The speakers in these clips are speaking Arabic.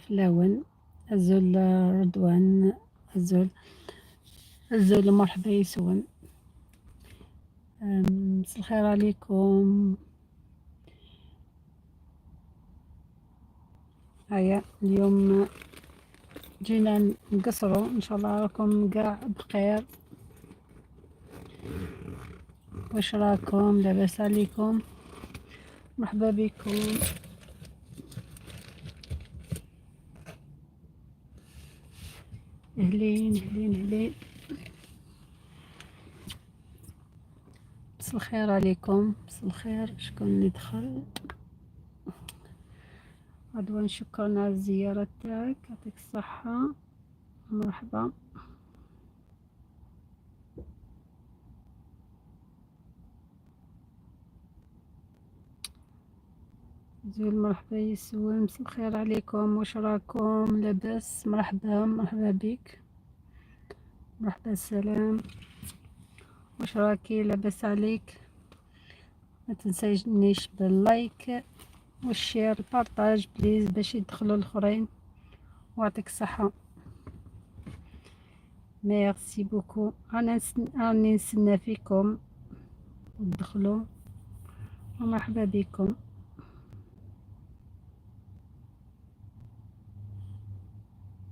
فلاون الزول رضوان الزول مرحبا يسون. مساء الخير عليكم. هيا اليوم جينا نقصروا ان شاء الله راكم قاع بخير. واش راكم لاباس عليكم؟ مرحبا بكم. اهلين. مساء الخير عليكم. مساء الخير. شكون اللي دخل؟ رضوان شكرا على الزيارة تاعك، يعطيك الصحة. مرحبا. زول مرحبا يسون. مساء الخير عليكم. واش راكم لاباس؟ مرحبا بك. مرحبا السلام. واش راكي لاباس عليك؟ ما تنسينيش باللايك والشير البارطاج بليز باش يدخلوا الاخرين، ويعطيك الصحة. ميرسي بوكو. راني نستنى فيكم تدخلوا، ومرحبا بكم.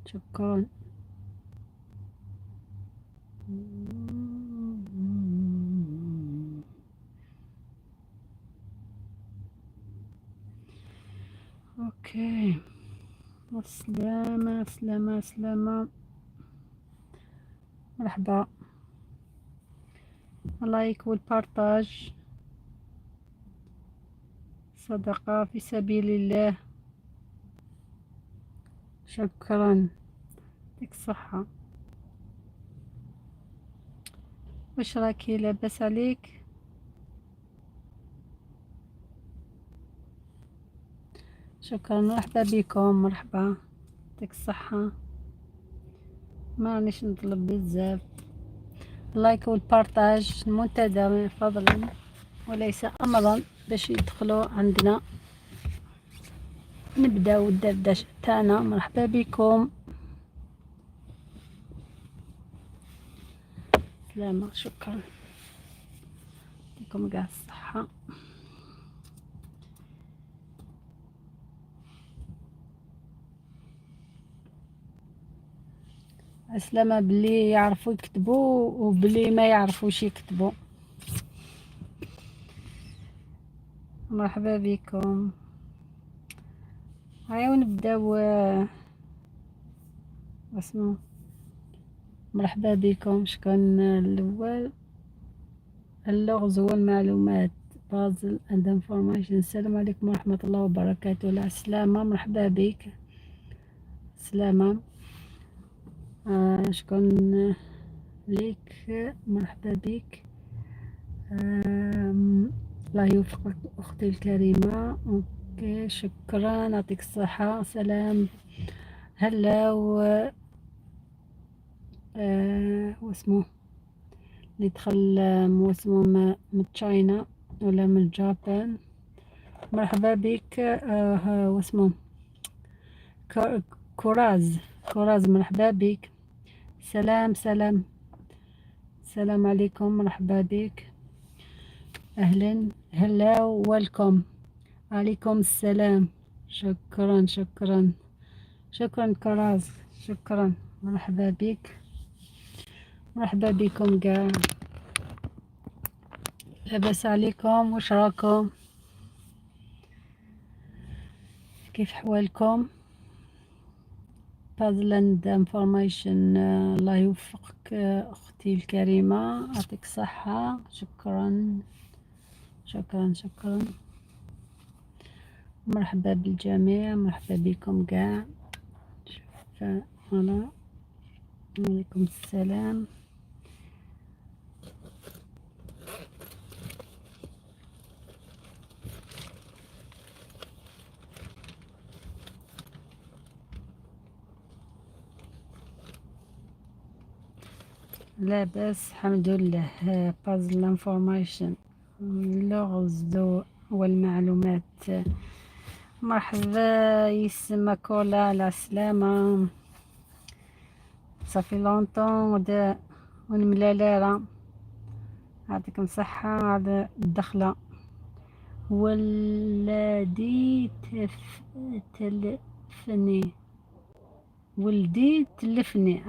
شكرا. اوكي. سلامة. مرحبا. اللايك والبارطاج صدقة في سبيل الله. شكرا، يعطيك الصحة. واش راكي لاباس عليك؟ شكرا. مرحبا بكم. مرحبا، يعطيك الصحة. ما رانيش نطلب بزاف. اللايك والبارطاج منتدى فضلا وليس امرا باش يدخلوا عندنا نبداو الدردشه تاعنا. مرحبا بكم. سلامة. شكرا، يعطيكم كاع الصحة. سلامة باللي يعرفوا يكتبوا وبلي ما يعرفوش يكتبوا. مرحبا بكم. هيا ونبداو. اسمو مرحبا بكم. شكون الاول؟ اللغز والمعلومات بازل اند انفورميشن. السلام عليكم ورحمة الله وبركاته. لا سلامة. مرحبا بك سلامة. شكون ليك؟ مرحبا بك. الله يوفقك أختي الكريمة. أوكي شكرا، يعطيك الصحة. سلام. هلا واسمه اللي دخل واسمه من تشاينا ولا من اليابان. مرحبا بك. واسمه كوراز. مرحبا بك. سلام عليكم. مرحبا بك. أهلا. هلا ويلكم. عليكم السلام. شكرا كراز. شكرا. مرحبا بك. مرحبا بكم كاع. لاباس عليكم؟ واش راكم؟ كيف حوالكم؟ بازلاند انفورميشن. الله يوفقك اختي الكريمة، يعطيك الصحة. شكرا. مرحبا بالجميع. مرحبا بكم كاع. فوالا. عليكم السلام. لاباس الحمد لله. بازل انفورميشن، اللغز والمعلومات. مرحبا يسمى كولا على السلامة. صافي لونطون ونملالارة. يعطيكم صحة على الدخلة. ولدي تلفني. ولدي تلفني.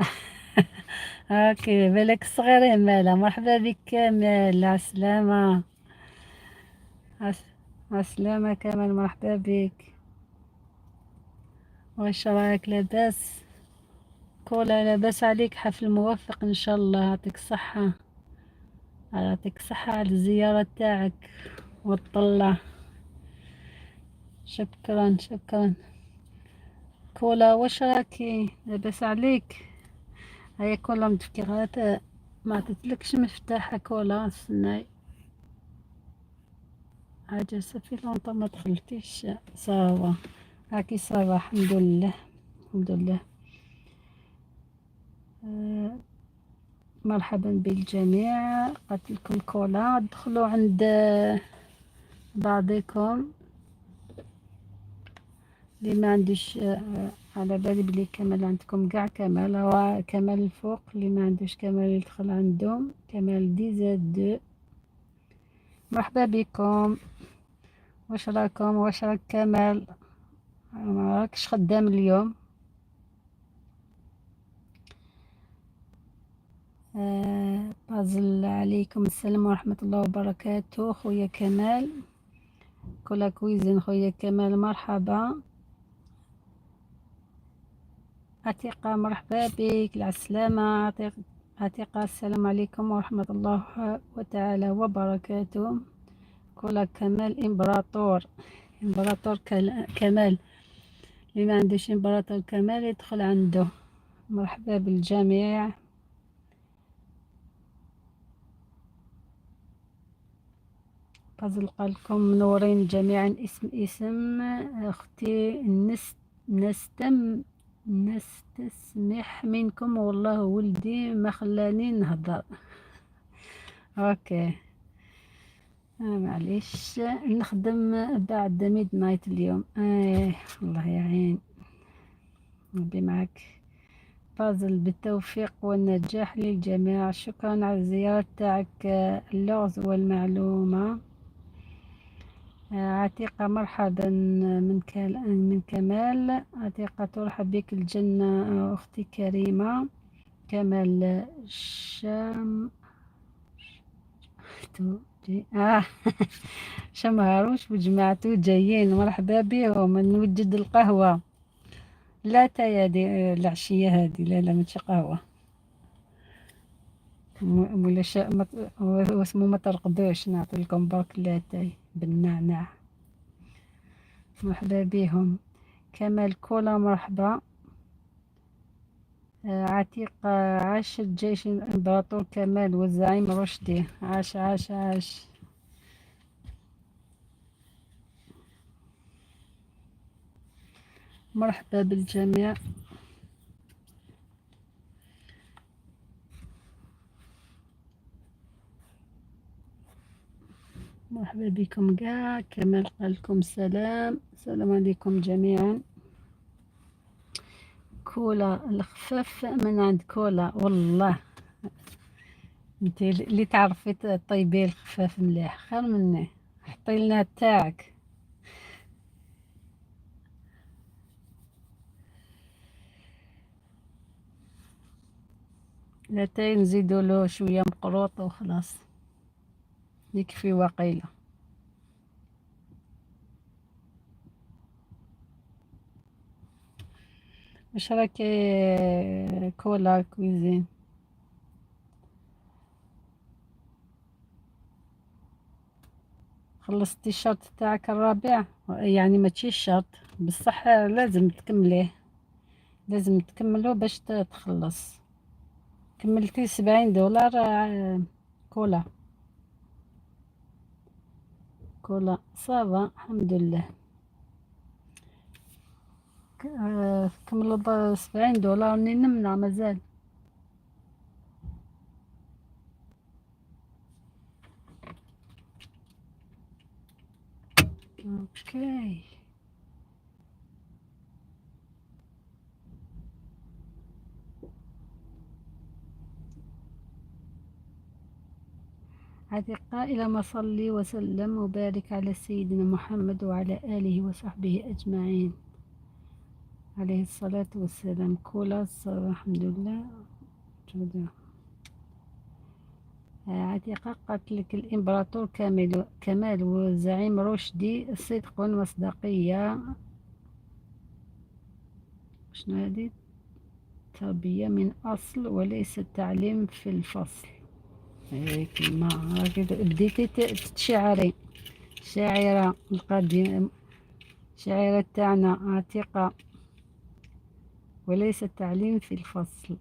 هاكي بالك الصغيرين مالا. مرحبا بك كامل على السلامة. على السلامة كامل، مرحبا بك. واش راك لاباس؟ كولا لاباس عليك؟ حفل موفق ان شاء الله. يعطيك الصحة، يعطيك الصحة على الزيارة تاعك والطلة. شكرا شكرا. كولا واش راكي؟ لاباس عليك؟ هيا كولا متفكرات ما عطيتلكش مفتاح كولا. استناي حاجة صافي لونطون ما دخلتيش. صافا هاكي صافا الحمد لله الحمد لله. مرحبا بالجميع. قلت لكم كولا ادخلوا عند بعضكم. اللي ما عندوش على بالي بلي كمال عندكم قاع كمال. هو كمال الفوق. اللي ما عندوش كمال يدخل عندهم. كمال دي زاد دو. مرحبا بكم. واش راكم؟ واش راك كمال؟ ما راكش خدام اليوم؟ بازل عليكم السلام ورحمة الله وبركاته. خويا كمال كولا كويزين. خويا كمال مرحبا. عتيقة مرحبا بك على السلامة. عتيقة السلام عليكم ورحمة الله وتعالى وبركاته. كولا كمال إمبراطور. إمبراطور كمال. اللي ما عندوش إمبراطور كمال يدخل عنده. مرحبا بالجميع. فضل قالكم منورين جميعا. اسم أختي نستسمح منكم والله ولدي ما خلاني نهضر. اوكي معليش نخدم بعد ميد نايت اليوم. الله يعين. ربي معك. فاضل بالتوفيق والنجاح للجميع. شكرا على الزيارة تاعك. اللغز والمعلومة. عتيقة مرحبا من كمال. عتيقة ترحب بك الجنة أختي كريمة. كمال شام شمهروش وجماعته جايين. مرحبا بهم. نوجد القهوة. لا تايا العشية هذه. لا لا ماشي قهوة. ولا واسمو ما ترقدوش. نعطي لكم برك لاتاي بالنعناع. مرحبا بهم. كمال كولا مرحبا. عتيقة عاش الجيش الإمبراطور كمال والزعيم رشدي. عاش عاش عاش. مرحبا بالجميع. مرحبا بكم كاع. كمال قالكم سلام. السلام عليكم جميعا. كولا الخفاف من عند كولا والله. انت اللي تعرفي طيبي الخفاف مليح خير مني. حطي لنا تاعك. لا تاي نزيدو له شويه مقروط وخلاص يكفي وقيله. واش راكي كولا كويزين؟ خلصتي الشرط تاعك الرابع؟ يعني ماشي الشرط بصح لازم تكمليه. لازم تكملو باش تخلص. كملتي 70 دولار. كولا كولا صافا الحمد لله. كملوا 70 دولار. راني نمنع مازال. اوكي عتيقة اللهم صل وسلم وبارك على سيدنا محمد وعلى آله وصحبه أجمعين عليه الصلاة والسلام. كولا الحمد لله. عتيقة قالت لك الإمبراطور كمال والزعيم رشدي صدق ومصداقية. شنو هادي؟ تربية من أصل وليس التعليم في الفصل. هيك ما بديتي تتشعري شاعرة القديم، شاعرة تاعنا عتيقة. وليس التعليم في الفصل،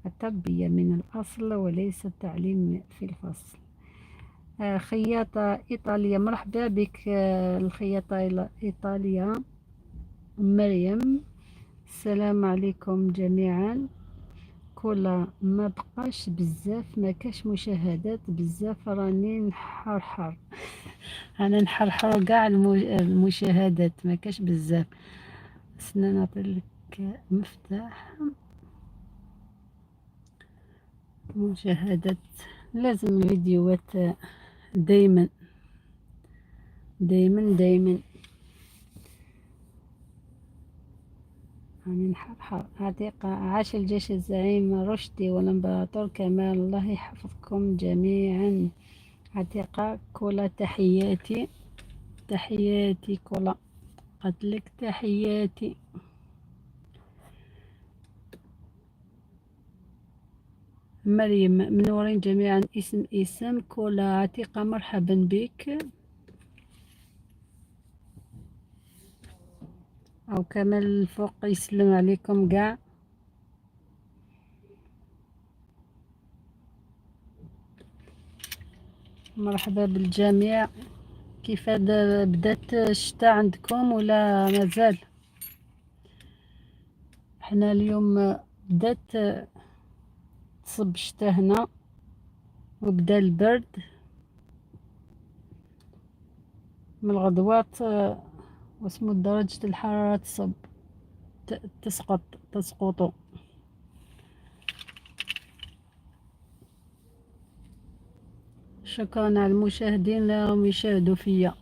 التربية من الأصل وليس التعليم في الفصل. خياطة إيطالية، مرحبا بك. الخياطة إيطاليا مريم، السلام عليكم جميعا. كل ما بقاش بزاف، ما كاش مشاهدات بزاف، راني نحرحر. انا نحرحر كاع المشاهدات، ما كاش بزاف. سنا نعطيلك مفتاح مشاهدات. لازم الفيديوهات دايما دايما دايما. راني نحرحر. عتيقة، عاش الجيش الزعيم رشدي والامبراطور كمال، الله يحفظكم جميعا. عتيقة، كل تحياتي تحياتي كل، قتلك تحياتي. مريم، منورين جميعا. اسم كل عتيقة، مرحبا بك. أو كمال الفوق يسلم عليكم قاع. مرحبا بالجميع. كيف بدات الشتاء عندكم ولا مازال؟ احنا اليوم بدات تصب الشتاء هنا وبدا البرد من الغدوات. واسمو درجة الحرارة تصب تسقط. شكرا على المشاهدين اللي راهم يشاهدوا فيا.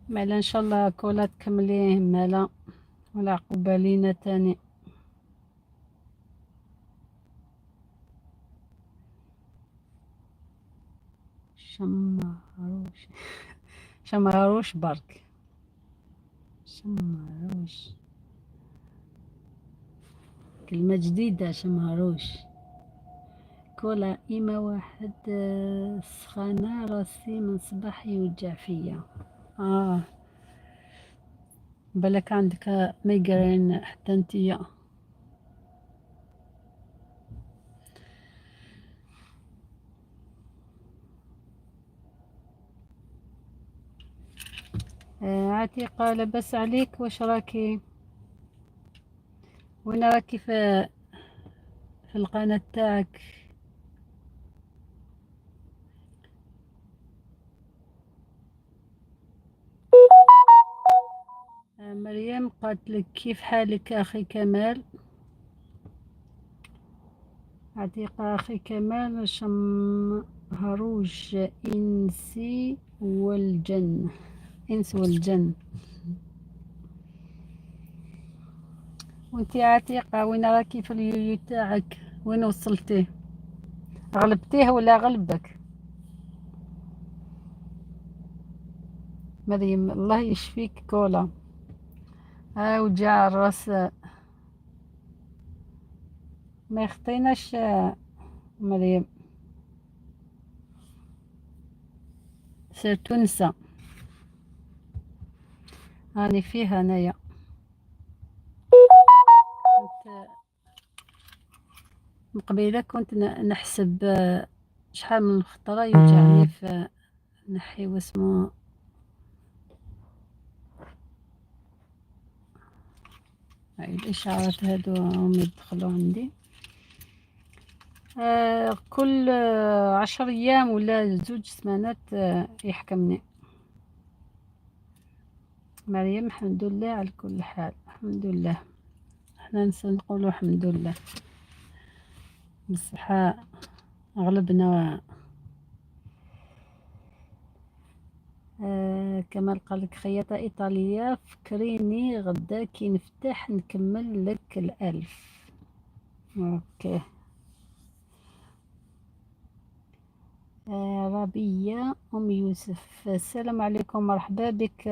مالا ان شاء الله كولا تكمليه مالا ولا عقوبة لينا تاني. شماروش شماروش برك شماروش، كلمة جديدة شماروش. كولا إما واحد سخانة راسي من صباح يوجع فيا. بالك عندك ميجرين حتى انتيا. عتيقة، لبس عليك، واش راكي؟ وين راكي في القناة تاعك؟ مريم قالت لك كيف حالك أخي كمال؟ عتيقة، أخي كمال شمهروش إنسي والجن، إنس والجن. وانتي عتيقة وين راكي في اليويو تاعك؟ وين وصلتيه؟ غلبتيه ولا غلبك؟ مريم، الله يشفيك كولا. وجع الراس ما يخطيناش. مريم سير تونسة، راني فيها انايا. كنت من قبيله كنت نحسب شحال من خطرة يوجعني في نحي واسمو الإشعارات هادو هم يدخلوا عندي. كل 10 أيام ولا 2 سمانات يحكمني. مريم، الحمد لله على كل حال، الحمد لله. حنا نقولوا الحمد لله بالصحة غلبنا. كمال قالك خياطة إيطالية، فكريني غدا كي نفتح نكمل لك الألف. اوكي. ربية أم يوسف، السلام عليكم، مرحبا بك.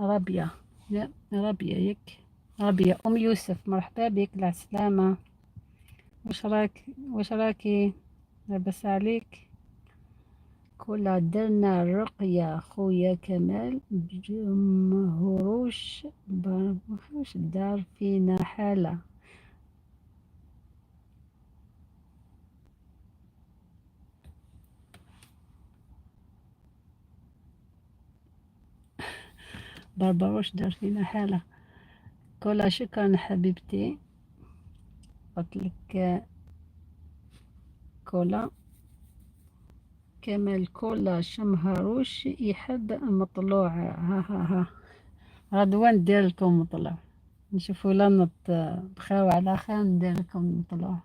ربية، لا ربية يك، ربية أم يوسف، مرحبا بك، العسلامة. واش راكي لاباس عليك؟ كلها درنا الرقية خويا كمال بجمهروش برمخوش دار فينا حالة. بربروش دار فينا حالة. كلها شكرا حبيبتي، قلتلك كولا كمال كولا شمهروش يحب المطلوع. ها ها ها، غدوة ندير لكم مطلوع، نشوفوا لنا بخير وعلى خير ندير لكم مطلوع.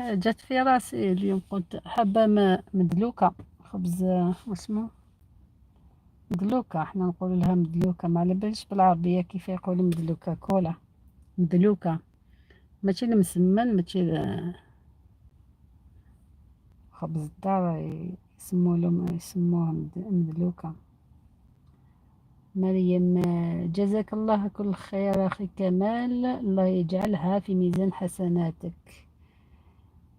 جات في راسي اليوم، قلت حبة مدلوكة، خبز واسمو مدلوكة، احنا نقول لها مدلوكة، ما على باليش بالعربية كيف يقولوا مدلوكة. كولا مدلوكة، ماشي المسمن، ماشي خبز الدار يسموها مدلوكة. مريم، جزاك الله كل خير أخي كمال، الله يجعلها في ميزان حسناتك،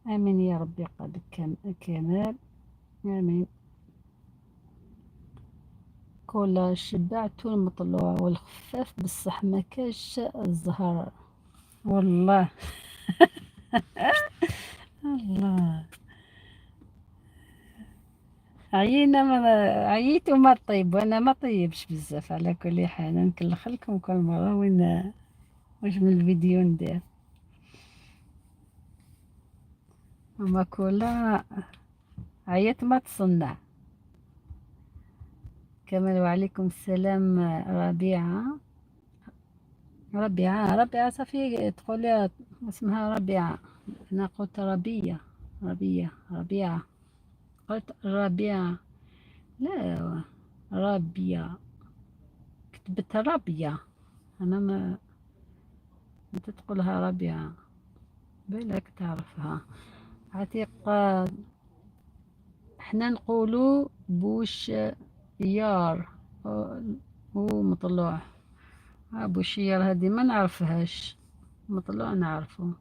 آمين يا ربي. قلبك كمال، آمين. كولا شبعت المطلوع والخفاف بصح ما كاش الزهر والله. الله، عيينا ما عييت وما طيب، وانا ما طيبش بزاف. على كل حال نكلخ لكم كل مره وين واش من الفيديو ندير. اما كولا عييت ما تصنع. كمال وعليكم السلام. ربيعه، ربيعه صافي تقولي اسمها ربيعه، انا قلت ربيع، ربيعه، قلت ربيعه، لا ربيع، كتبت ربيع، انا ما انت تقولها ربيعه، بالك تعرفها. عتيق، احنا نقولوا بوش يار ومطلوع. بوشيار هذه ما نعرفهاش، مطلوع نعرفه.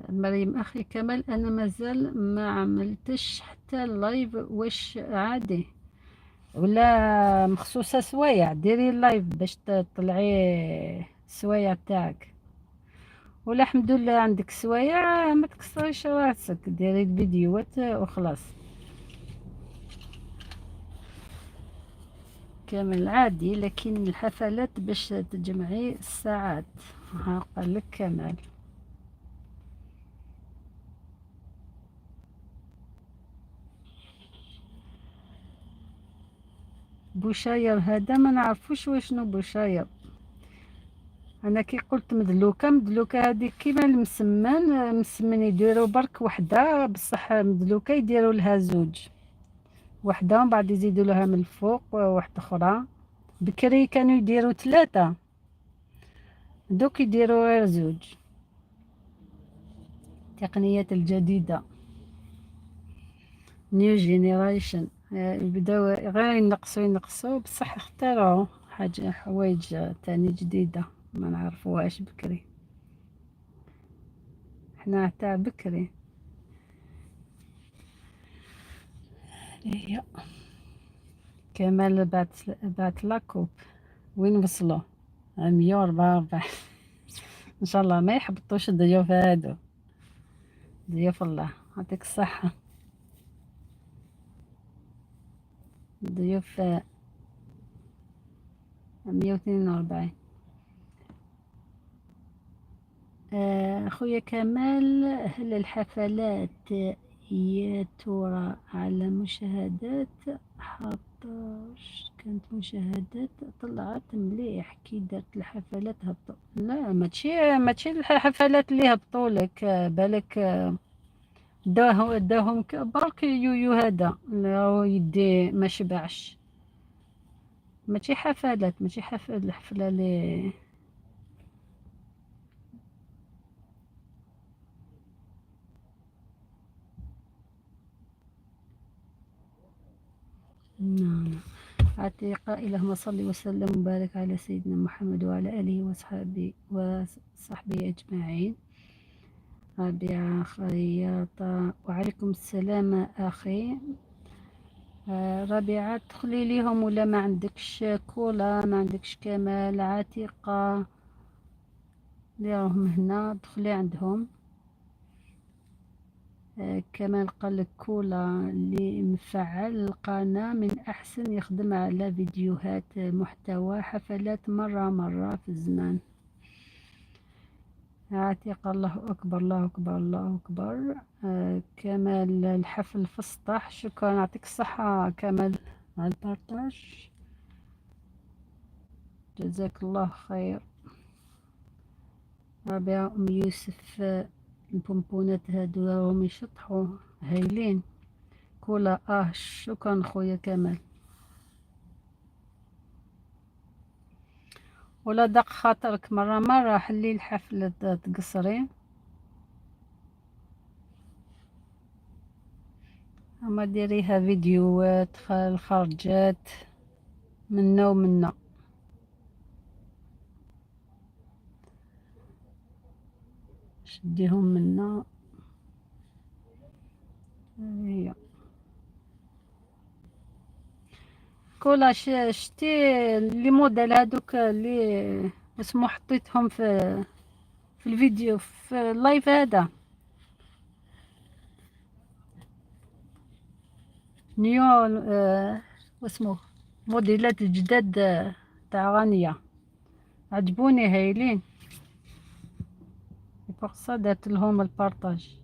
مريم أخي كمال، أنا مازال ما عملتش حتى اللايف، واش عادي ولا مخصوصة سوايع؟ ديري اللايف باش تطلعي السوايع تاعك، ولا الحمد لله عندك سوايع ما تكسريش راسك، ديري الفيديوهات وخلاص. كامل عادي، لكن الحفلات باش تجمعي الساعات. ها قالك كمال. بوشاير هذا ما نعرفوش واشنو بوشاير. انا كي قلت مدلوكه هذيك كيما مسمن يديروا برك وحده، بصح مدلوكه يديروا لها زوج، وحده ومن بعد يزيدوا لها من الفوق واحده اخرى. بكري كانوا يديروا ثلاثه، دوك يديروا غير زوج. التقنيات الجديده، نيو جينيريشن، بداو غير ينقصوا بصح اخترعوا حوايج تاني جديدة ما نعرفوهاش بكري، احنا تاع بكري. هي كمال بعت لاكوب، وين وصلوا؟ 144. ان شاء الله ما يحبطوش الضيوف هادو، ضيوف الله يعطيك الصحة. ضيوف 142. أخويا كمال، هل الحفلات يا ترى على مشاهدات 14 كانت مشاهدات، طلعت مليح كي درت الحفلات هبطوا. لا ماشي الحفلات اللي هبطوا لك بالك داهم برك يويو هذا راهو يدي ما شبعش. ماشي حفلات، ماشي الحفلة اللي نعم. عتيقة اللهم صل وسلم وبارك على سيدنا محمد وعلى آله وصحبه أجمعين. ربيعة خياطة وعليكم السلام أخي. ربيعة تدخلي ليهم ولا ما عندكش كولا، ما عندكش كمال عتيقة اللي راهم هنا دخلي عندهم. كمال قالك كولا اللي مفعل القناة من أحسن يخدم على فيديوهات محتوى حفلات مرة في الزمان. عتيق الله أكبر الله أكبر الله أكبر. كمال الحفل في السطح، شكرا يعطيك الصحة كمال على البارتاج، جزاك الله خير. ربيع أم يوسف البونبونات هادو راهم يشطحوا هايلين. كولا شكرا خويا كمال. ولا دق خاطرك مرة حلي الحفلة تقصري. اما ديريها فيديوهات الخرجات منا ومنا. شديهم منا هي كولا. شتي لي موديل هادوك اللي اسمو حطيتهم في الفيديو في اللايف هذا نيو واسمو موديلات جداد تاع غانية عجبوني هايلين، بوغ درت لهم البارطاج.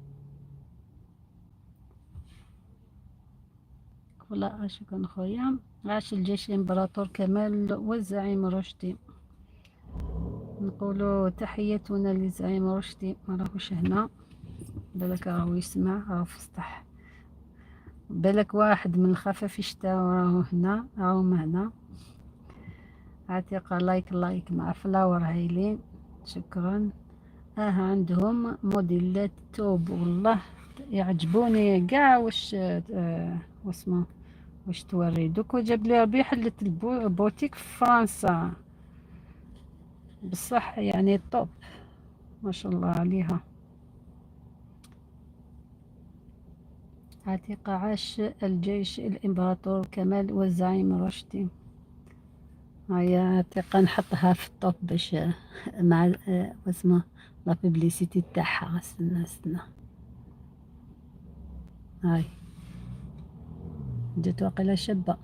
كولا شكرا خويا. عاش الجيش الامبراطور كمال والزعيم رشدي. نقولوا تحياتنا للزعيم رشدي، ما راهوش هنا، بالك راهو يسمع راهو في السطح، بالك واحد من الخفاف يشتا راهو هنا راهم هنا. عتيقة لايك مع فلاور هايلين شكرا. عندهم موديلات توب والله يعجبوني قاع. واسمه واش توري دوك جاب لي ربي حلت البوتيك في فرنسا بصح يعني طوب ما شاء الله عليها. عتيقة عاش الجيش الإمبراطور كمال والزعيم رشدي. هيا عتيقة نحطها في الطوب باش مع واسمه لا بيبليسيتي تاعها. استنى هاي جات واقيلا شابة.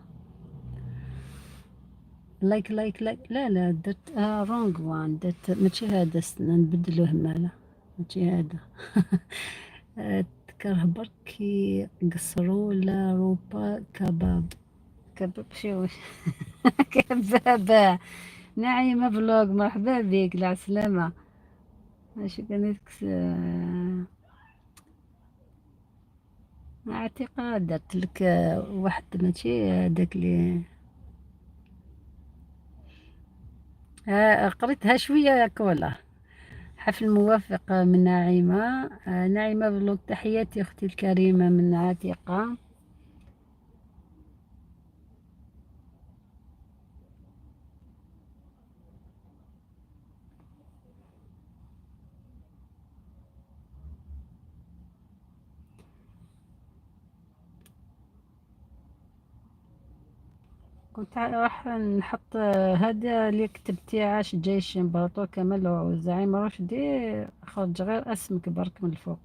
لايك لا درت رونغ وان، درت ماشي هذا، استنى نبدلوه مالا ماشي هذا. تكره بركي قصروا لا روبا كباب شو كبابة. نعيمة فلوق مرحبا بك العسلامة. شو كانت اعتقاد درت لك واحد ماشي هذاك اللي قريتها شوية يا كولا. حفل موافق من ناعمة. ناعمة فلوق تحياتي أختي الكريمة من عتيقة. كنت راح نحط هذا اللي كتبتي عاش جيش امبراطور كمال والزعيم رشدي، خرج غير اسمك برك من الفوق.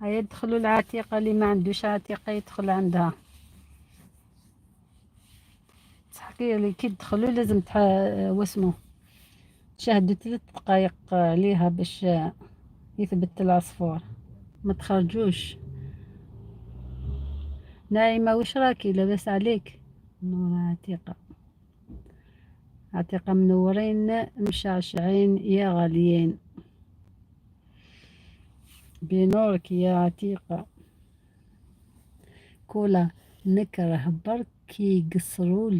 هيا يدخلوا العتيقة اللي ما عندوش عتيقة يدخل عندها. بصح اللي كي تدخلوا لازم واسمو تشاهدوا 3 دقايق ليها باش يثبت العصفور، ما تخرجوش. نايمة وش راكي لاباس عليك؟ نورة عتيقة، عتيقة منورين مشعشعين يا غاليين، بنورك يا عتيقة. كولا نكره برك يقصروا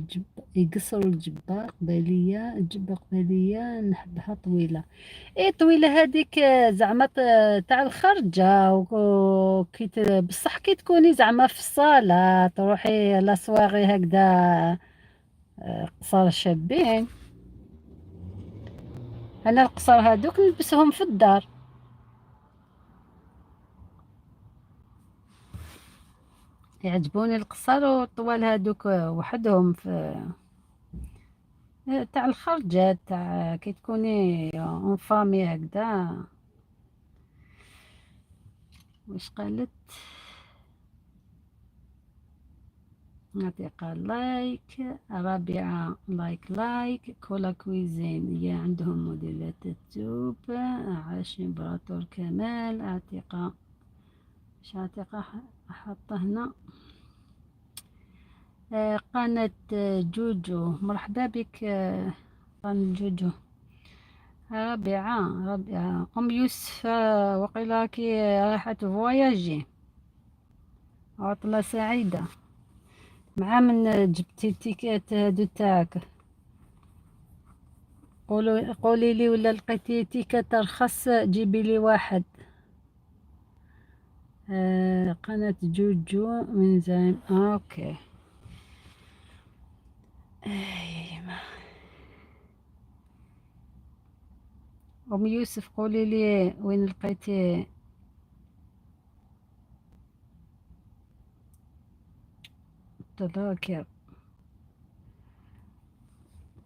الجبة قبالية، الجبة قبالية نحبها طويلة. ايه طويلة هذيك زعما تاع الخرجة بصح كي تكوني زعما في الصالة تروحي لاسواغي هكذا قصار شابين. انا القصار هذوك نلبسهم في الدار. يعجبوني القصار والطوال هذوك وحدهم في تاع الخرجات تاع كي تكوني اون فامي هكذا. واش قالت؟ نعطيها لايك. رابعة لايك كولا كويزين هي عندهم موديلات التوب. عاش امبراطور كمال. عتيقة مش عتيقة حاطة هنا. قناة جوجو مرحبا بك. قناة جوجو. رابعة أم يوسف وقيلا كي راحت فواياجي. عطلة سعيدة. مع من جبتي التيكات هادو تاعك؟ قولي لي ولا لقيتي تيكات رخص جيبي لي واحد. قناة جوجو من زين اوكي. أيما. أم يوسف قولي لي وين لقيتي التذاكر.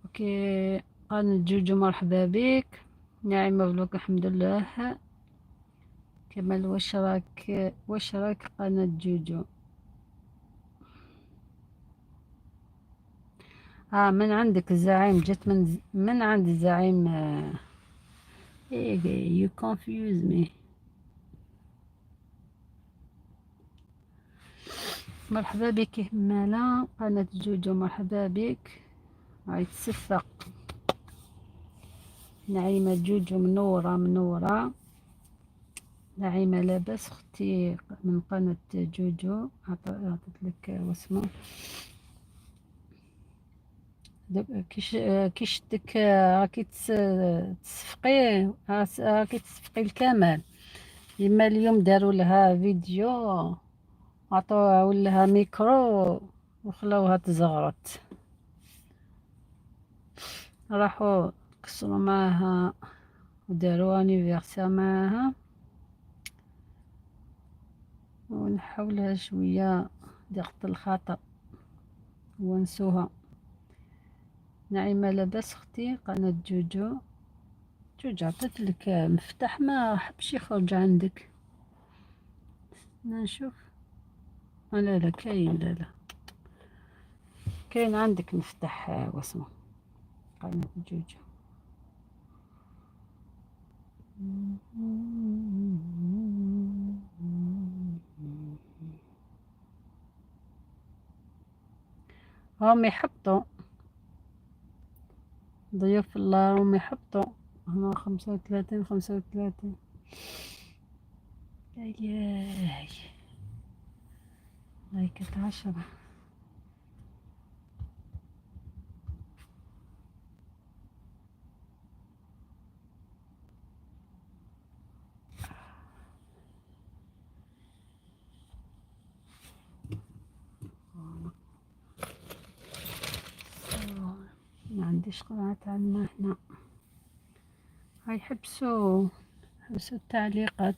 اوكي. قناة جوجو مرحبا بك. نعم مبروك الحمد لله. كمال واش راك قناة جوجو. من عندك الزعيم جت من عند الزعيم. you confuse me. مرحبا بك همالة. قناة جوجو مرحبا بك. هاي تصفق. نعيمة جوجو منورة. نعيمة لاباس اختي من قناة جوجو عطيت لك واسمه كيش دك راكي تصفقي راكي تصفقي الكمال. يما اليوم داروا لها فيديو عطوها ولها ميكرو وخلاوها تزغرت. راحوا كسروا معاها وداروا انيفرسير معاها ونحولها شوية ضغط الخطأ ونسوها. نعيمة لاباس اختي قناة جوجو. جوجو عطيت لك مفتاح ما حبش يخرج عندك. نشوف. لا كاين. لا كاين عندك مفتاح واسمه قناة جوجو. هم يحطوا ضيوف الله هم يحطوا هنا 35. اياي لايكت 10. ما عنديش قناة عندنا هنا. هاي حبسوا التعليقات.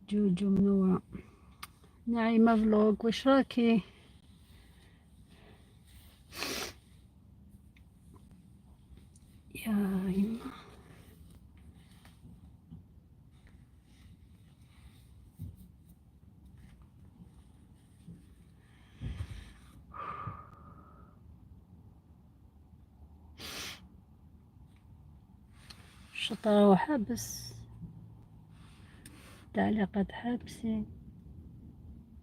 جوجو منورة. نعيمة فلوق واش راكي؟ يا يما شطرة وحابس تعليقات حابسين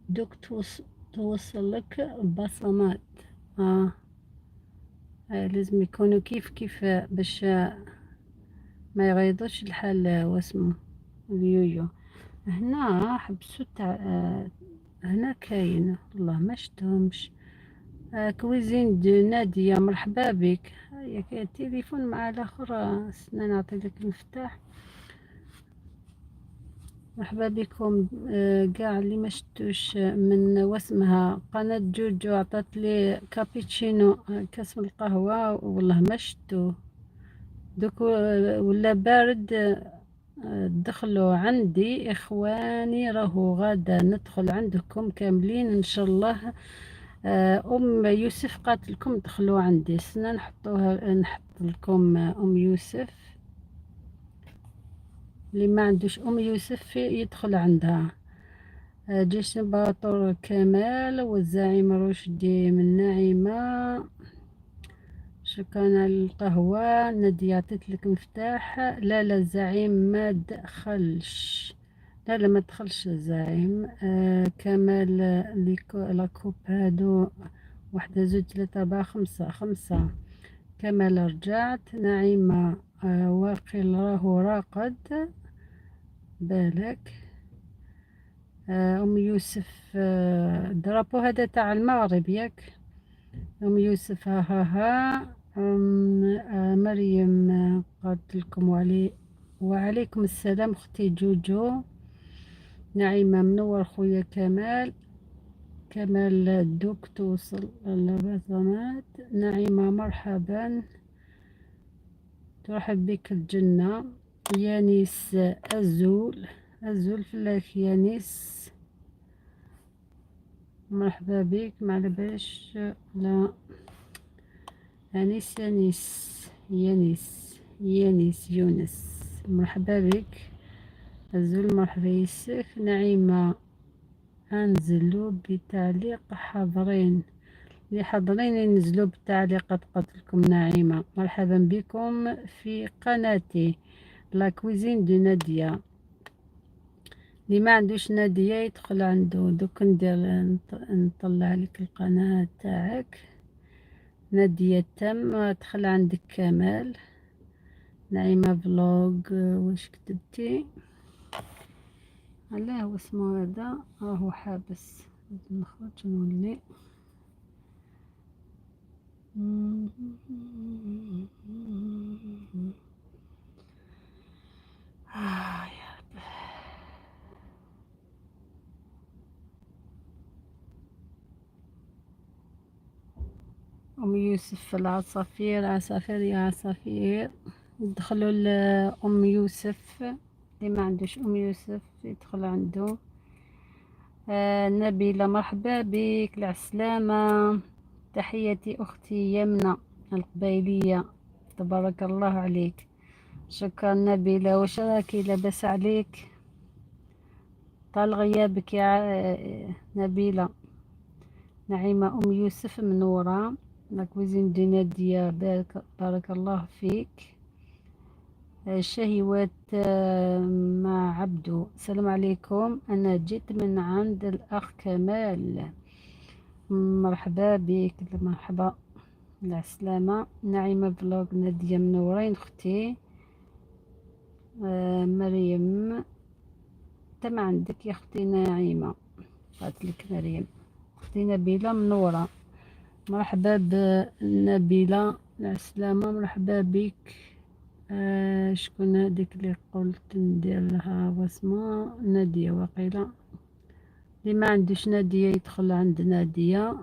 دوك توصل لك بصمات. لازم يكونوا كيف باش ما يغيضوش الحال واسمه اليويو. هنا حبسو هنا كاين والله ما شفتهمش. كويزين دو نادية، مرحبا بك. هيا كاين التليفون مع الاخر، استنى نعطيلك المفتاح. مرحبا بكم قاع اللي ما شفتوش من واسمها قناة جوجو. عطات لي كابتشينو كاس من القهوة والله ما شفتو دوك ولا بارد. دخلوا عندي اخواني، راهو غادا ندخل عندكم كاملين ان شاء الله. ام يوسف قالت لكم دخلوا عندي، سنة نحط لكم ام يوسف. اللي ما عندوش ام يوسف يدخل عندها. جيش باطور كمال والزعيم رشدي من نعيمة. شكرا على القهوة. نادية عطيت لك مفتاح. لا الزعيم ما دخلش. لا ما دخلش الزعيم. كمال لاكوب هادو 1 2 3 4 5. كمال رجعت. نعيمة واقيل راهو راقد بالك. أم يوسف درابو هذا تاع المغرب ياك. أم يوسف ها. مريم قالت لكم وعليكم السلام أختي جوجو. نعيمة منور خويا كمال دوك توصل البصمات. نعيمة مرحبا، ترحب بك الجنة. يانيس الزول فلاك يانيس، مرحبا بك. معلباش لا يانيس يونس، مرحبا بك الزول. مرحبا يسك. نعيمة انزلوا بتعليق حاضرين، اللي حاضرين ينزلوا بالتعليقات. قلت لكم نعيمة مرحبا بكم في قناتي لا كويزين دو نادية. اللي ما عندوش نادية يدخل عنده. دوك ندير نطلع لك القناة تاعك نادية تم. ادخل عندك كمال. نعيمة فلوج واش كتبتي؟ علاه واسمو هذا راهو حابس. لازم نخرج نولي. يا رب. أم يوسف العصافير، عصافير يا عصافير. يدخلوا لأم يوسف، اللي ما عندوش أم يوسف يدخل عنده. نبيلة مرحبا بك العسلامة. تحياتي أختي يمنى القبيلية، تبارك الله عليك. شكرا نبيلة. واش راكي لاباس عليك؟ طال غيابك يا نبيلة. نعيمة أم يوسف منورة. لاكوزين دي نادية بارك الله فيك. شهوات مع عبدو. السلام عليكم، أنا جيت من عند الأخ كمال. مرحبا بك. مرحبا العسلامة. نعيمة فلوج نادية منورين اختي. مريم تم عندك يا اختي نعيمة. قالتلك مريم. اختي نبيلة منورة. مرحبا بنبيلة العسلامة. مرحبا بك. شكون هذيك اللي قلت ندير لها واسمها نادية وقيلة. اللي ما عندوش نادية يدخل عند نادية.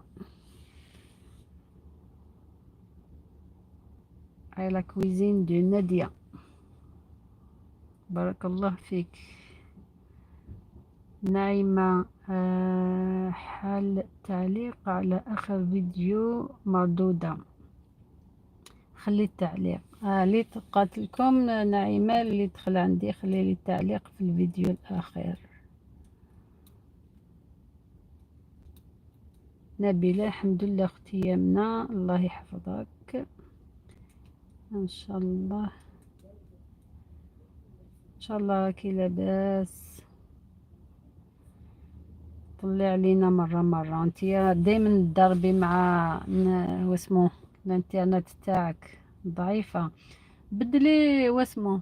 على كويزين دو نادية، بارك الله فيك. نايمة حال تعليق على آخر فيديو مردودة. خلي التعليق اللي قالت لكم نعيمة اللي دخل عندي خلي لي التعليق في الفيديو الأخير. نبيلة الحمد لله أختي يمنى الله يحفظك إن شاء الله. شاء الله راكي لاباس. طلي علينا مرة انتي دايما تضربي مع واسمو الانترنت تاعك ضعيفة. بدلي واسمو،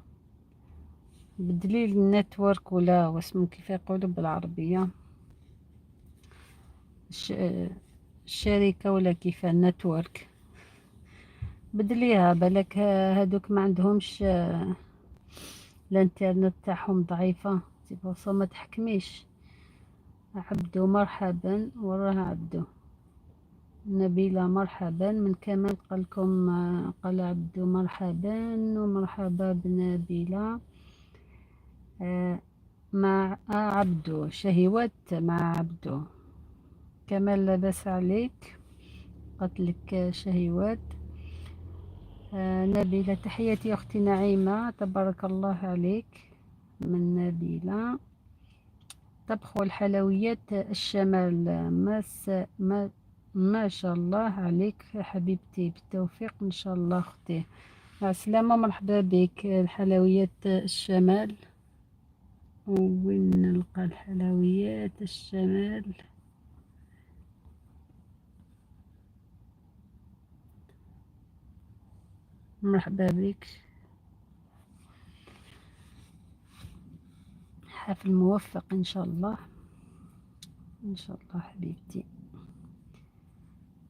بدلي النتورك ولا واسمو كيف يقولوا بالعربية، الش... الشركة ولا كيف النتورك، بدليها بالك هادوك ما عندهمش الانترنت تاعهم ضعيفة. تبغى ما تحكميش. عبدو مرحبا، وراه عبدو. نبيلة مرحبا، من كمال قالكم قال عبدو مرحبا ومرحبا بنبيلة. مع عبدو شهوات مع عبدو. كمال لاباس عليك؟ قتلك شهوات. نبيلة تحياتي أختي نعيمة، تبارك الله عليك. من نبيلة. طبخ والحلويات الشمال ما شاء الله عليك حبيبتي، بالتوفيق إن شاء الله أختي. مع السلامة، مرحبا بك. الحلويات الشمال، وين نلقى الحلويات الشمال؟ مرحبا بك. حفل موفق إن شاء الله، إن شاء الله حبيبتي.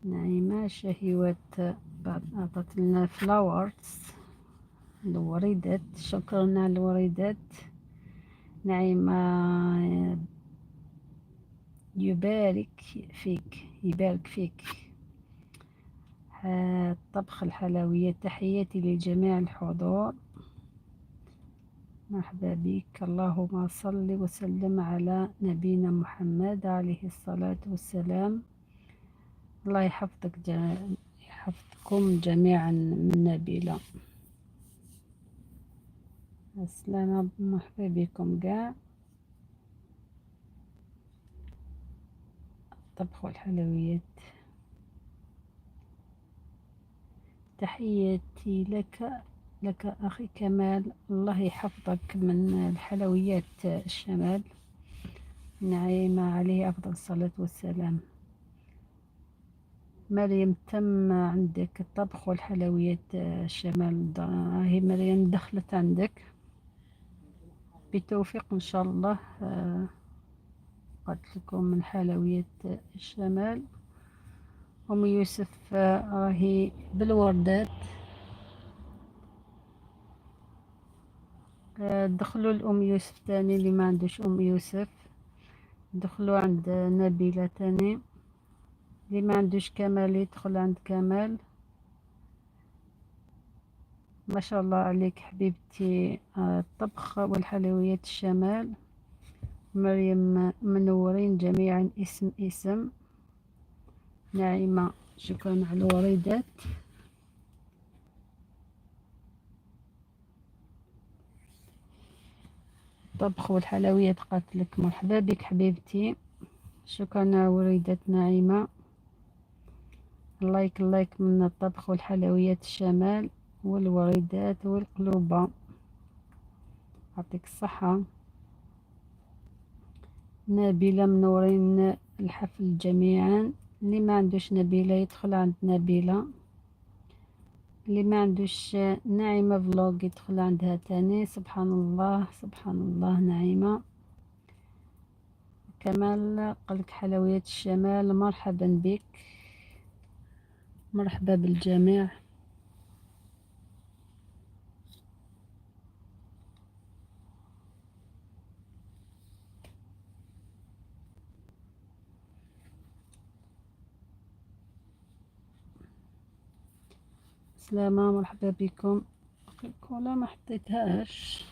نعيمة شهوات بعد أعطت لنا فلاورز، الوريدات. شكرا على الوريدات نعيمة، يبارك فيك، يبارك فيك. طبخ الحلويات، تحياتي لجميع الحضور. مرحبا بك. اللهم صل وسلم على نبينا محمد عليه الصلاة والسلام. الله يحفظكم جميعا من نبيلة. السلامة، مرحبا بكم كاع. طبخ الحلويات، تحياتي لك أخي كمال، الله يحفظك من الحلويات الشمال. نعيمة عليه أفضل الصلاة والسلام. مريم تم عندك الطبخ والحلويات الشمال، هي مريم دخلت عندك بالتوفيق إن شاء الله. قلت لكم من حلويات الشمال. أم يوسف راهي بالوردات. دخلوا الأم يوسف تاني، اللي ما عندوش أم يوسف دخلوا عند نبيلة تاني، اللي ما عندوش كمال يدخل عند كمال. ما شاء الله عليك حبيبتي. الطبخ والحلويات الشمال. مريم منورين جميعا، اسم اسم. نعيمة شكرا على الوريدات. الطبخ والحلويات قالت مرحبا بك حبيبتي، شكرا على وريدات نعيمة. اللايك من الطبخ والحلويات الشمال والوريدات والقلوبة، يعطيك الصحة. نبيلة منورين الحفل جميعا. اللي ما عندوش نبيلة يدخل عند نبيلة، اللي ما عندوش نعيمة فلوج يدخل عندها تاني. سبحان الله سبحان الله. نعيمة كمال قالك حلويات الشمال، مرحبا بك، مرحبا بالجميع. سلامة، مرحبا بكم. كولا ما حطيتهاش،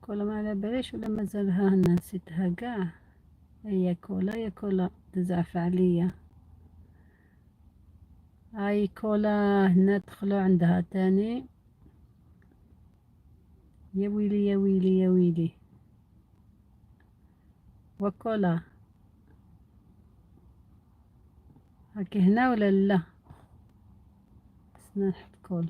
كولا ما على باليش ولا مازالها هنا، نسيتها قاع. هي كولا يا كولا تزعف عليا. هاي كولا هنا دخلوا عندها تاني. يا ويلي يا ويلي يا ويلي. وكولا هاكي هنا ولا لا؟ بس نحط كولا.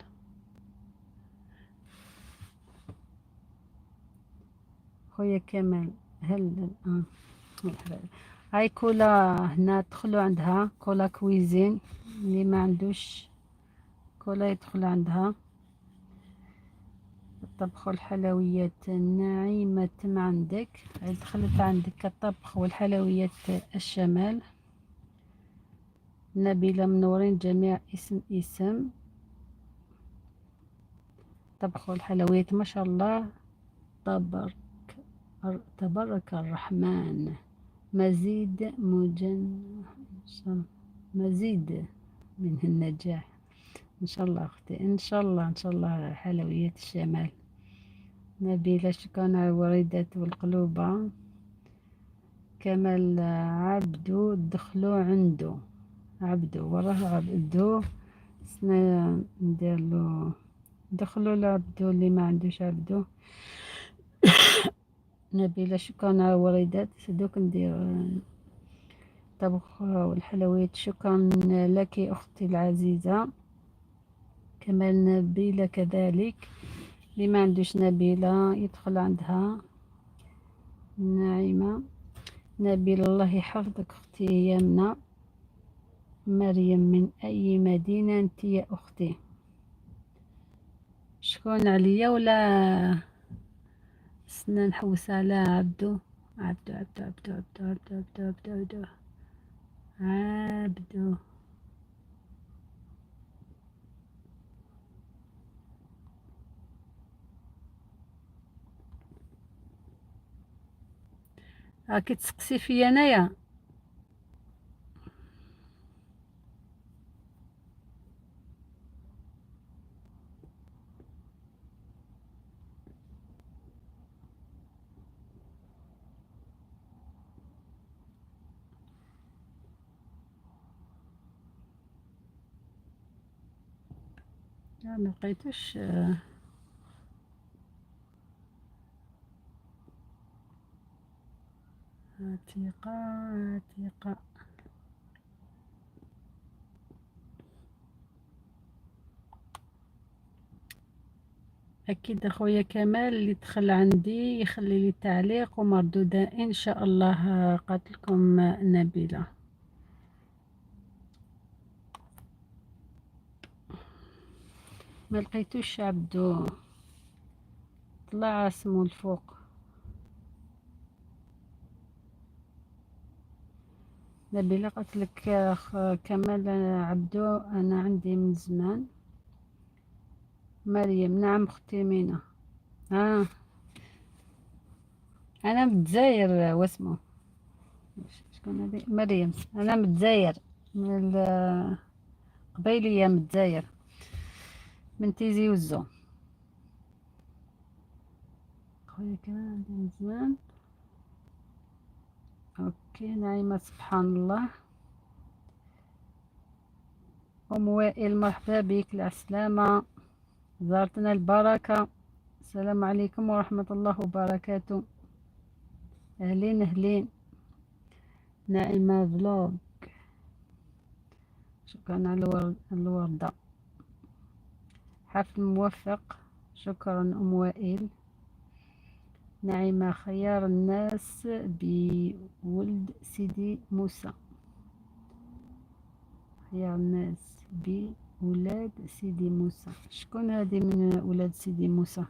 خويا كمال هل هاي كولا هنا تدخلوا عندها كولا كويزين، اللي ما عندوش كولا يدخل عندها. الطبخ والحلويات نعيمة ما عندك، دخلت عندك الطبخ والحلويات الشمال. نبيلة منورين جميع اسم طبخ والحلويات ما شاء الله. تبارك تبارك الرحمن. مزيد من النجاح ان شاء الله اختي، ان شاء الله ان شاء الله حلويات الشمال. نبيلة شكرا على الوريدات والقلوبة. كمال عبدو دخلوا عنده، عبدو وراه عبدو سنا نديرلو دخلوا لعبدو اللي ما عندوش عبدو. نبيلة شكرا على الوريدات، دوك ندير الطبخ والحلويات. شكرا لك أختي العزيزة. كمال نبيلة كذلك، اللي ما عندوش نبيلة يدخل عندها. نعيمة نبيلة الله يحفظك أختي يمنى. مريم من أي مدينة أنت يا أختي؟ شكون عليا ولا سنا نحوس على عبدو؟ عبدو راكي تسقسي فيا انايا. ما لقيتوش. عتيقة عتيقة أكيد أخويا كمال اللي دخل عندي يخلي لي تعليق ومردودة إن شاء الله. قاتلكم نبيلة. ما لقيتوش عبدو، طلع اسمه الفوق. نبيلة قتلك كمال عبدو أنا عندي من زمان. مريم نعم أختي مينا. أنا من الجزائر واسمه شكون هذه؟ مريم. أنا من الجزائر، من قبيلية من الجزائر، من تيزي وزو. خويا كمان عندي من زمان. اوكي نعيمة سبحان الله. أم وائل مرحبا بك العسلامة، زارتنا البركة. السلام عليكم ورحمة الله وبركاته. أهلين أهلين. نائمة فلوج شكرا على الوردة. حفل موفق شكرا أم وائل. نعيمة خيار الناس بولد سيدي موسى. خيار الناس بولاد سيدي موسى. شكون هذه من ولاد سيدي موسى؟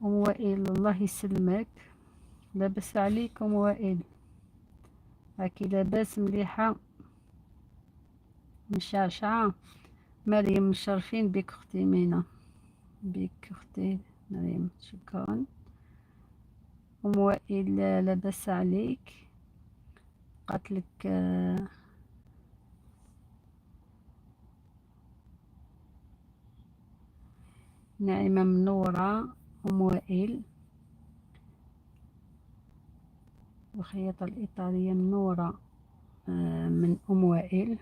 أم وائل الله يسلمك. لاباس عليك أم وائل؟ راكي لاباس مليحة مشعشعة. مريم مشرفين بك أختي مينا، بك أختي مريم شكرا. أم وائل لاباس عليك؟ قالتلك نعيمة منورة أم وائل. الخياطة الإيطالية منورة من أم وائل.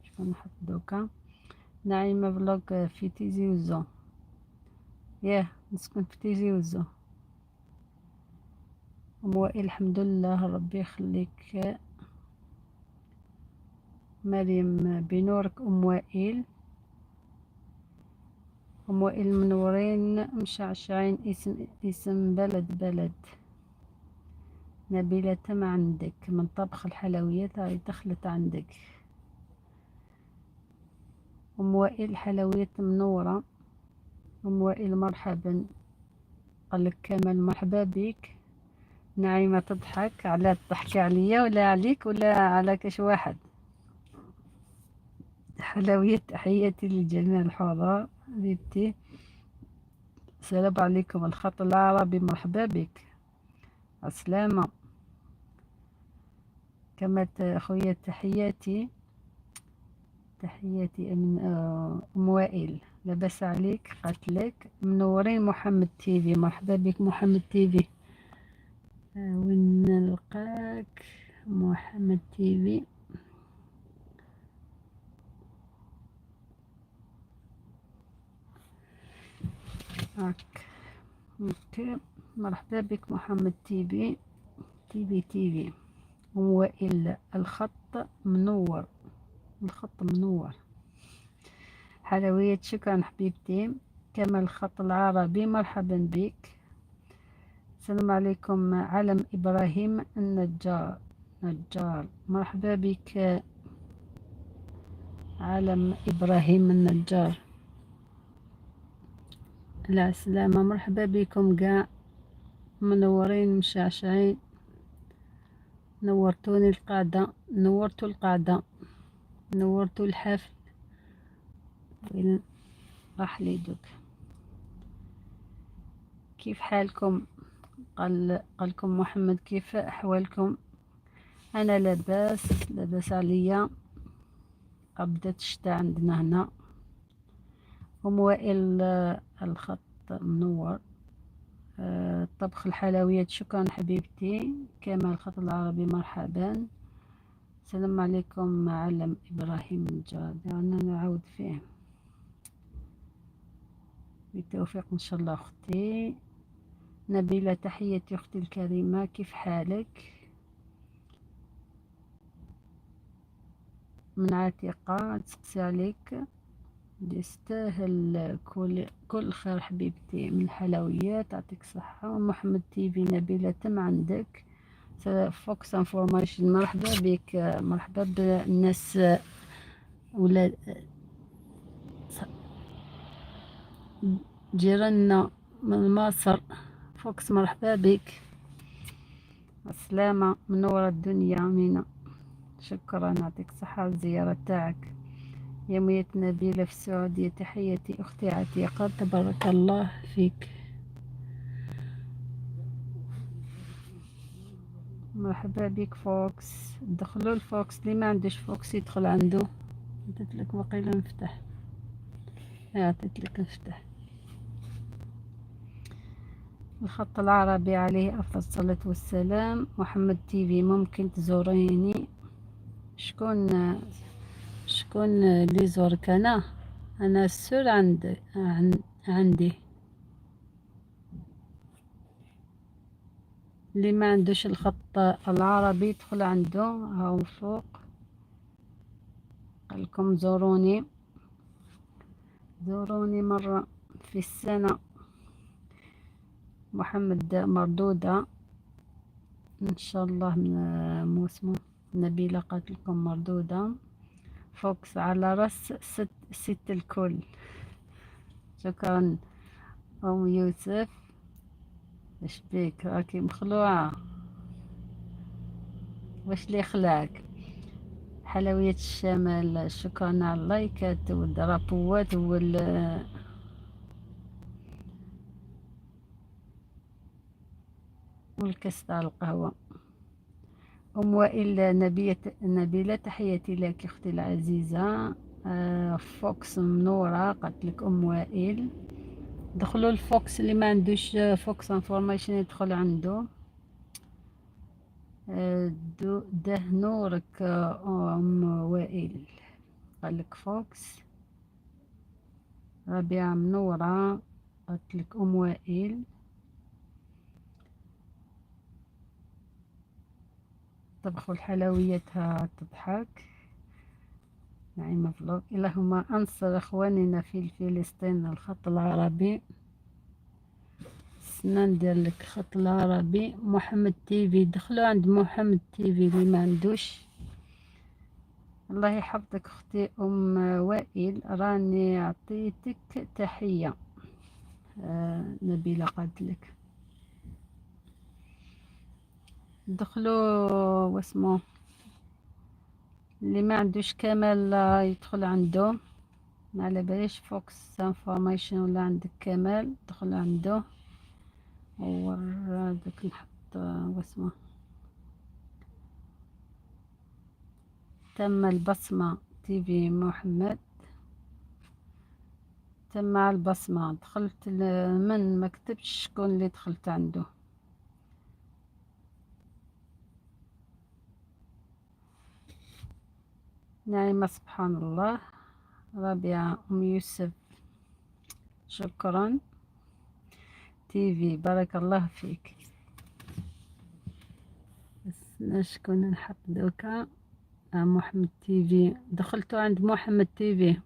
شكون نحط دوكا؟ نعيمة فلوق في تيزي وزو. ياه نسكن في تيزي وزو. أم وائل الحمد لله ربي يخليك. مريم بنورك أم وائل. أم وائل منورين مشعشعين، اسم بلد. نبيلة تم عندك من طبخ الحلويات، هاي دخلت عندك. أم وائل حلويات منورة. أم وائل مرحبا. قالك كمال مرحبا بك. نعيمة تضحك، على تضحكي عليا ولا عليك ولا على كاش واحد؟ حلويات تحياتي للجميع الحضار حبيبتي. السلام عليكم الخط العربي، مرحبا بك. السلامة. كما خويا تحياتي من أم وائل، لاباس عليك؟ قالت منورين محمد تيفي، مرحبا بك محمد تيفي. وين نلقاك محمد تيفي؟ هاك اوكي، مرحبا بك محمد تيفي. تيفي أم وائل الخط منور. حلويات شكرا حبيبتي. كما الخط العربي مرحبا بك. السلام عليكم علم إبراهيم النجار. مرحبا بك علم إبراهيم النجار. لا سلامة، مرحبا بكم قاع، منورين مشعشعين. نورتوني القاعدة، نورتوا القاعدة، نورتوا الحفل. وين راح ليدك؟ كيف حالكم؟ قالكم محمد كيف أحوالكم؟ أنا لاباس عليا. بدات الشتاء عندنا هنا. أم وائل الخط منور. طبخ الحلويات شكرا حبيبتي. كما الخط العربي مرحبا. السلام عليكم علم إبراهيم الجاد، أنا نعود فيه بالتوفيق إن شاء الله. أختي نبيلة تحياتي أختي الكريمة، كيف حالك؟ من عتيقة تسقسي عليك، يستاهل كل خير حبيبتي من الحلويات، يعطيك صحة. محمد تيفي نبيلة تم عندك. فوكس انفورميشن مرحبا بك، مرحبا بالناس ولاد جيراننا من مصر. فوكس مرحبا بك. السلامة، منورة الدنيا أمينة. شكرا، يعطيك صحة على الزيارة تاعك. يومية نبيلة في السعودية، تحياتي أختي عتيقة، تبارك الله فيك. مرحبا بك فوكس. دخلوا الفوكس، اللي ما عندوش فوكس يدخل عنده. عطيت لك وقيلا نفتح، عطيت لك نفتح. الخط العربي عليه أفضل الصلاة والسلام. محمد تيفي ممكن تزوريني؟ شكون اللي يزورك؟ أنا السر عندي. اللي ما عندوش الخط العربي يدخل عنده، هاو فوق. قالكم زوروني مرة في السنة. محمد مردودة إن شاء الله من موسمه. نبيلة قالت لكم مردودة. فوكس على رأس ست الكل. شكرا أم يوسف. ايش بيك راكي مخلوعة؟ واش لي خلاك؟ حلويات الشمال شكرا على اللايكات والدرابوات والكاس تاع القهوة. أم وائل نبيلة تحياتي لك أختي العزيزة. فوكس منورة قالت لك أم وائل. دخلوا الفوكس، اللي ما عندوش فوكس انفورميشن يدخل عنده. ده نورك أم وائل. قالك فوكس. ربيعة منورة قالت لك أم وائل. طبخوا الحلويات تضحك. نعيمة فلوق. اللهم انصر اخواننا في فلسطين. الخط العربي، سنان ديال لك الخط العربي. محمد تيفي، دخلوا عند محمد تيفي اللي ما عندوش. الله يحفظك اختي وائل، راني عطيتك تحية. نبيلة قالت لك دخلوا. واسمو اللي ما عندوش كمال يدخل عنده. ما على باليش فوكس انفورميشن ولا عندك كمال، دخل عنده. ورادك نحط واسمه تم البصمة تيفي محمد. تم البصمة. دخلت من ما كتبتش شكون اللي دخلت عنده. نعيمة سبحان الله. رابعة يوسف شكرا. تيفي بارك الله فيك. بس شكون نحط دوكا. محمد تيفي، دخلتوا عند محمد تيفي.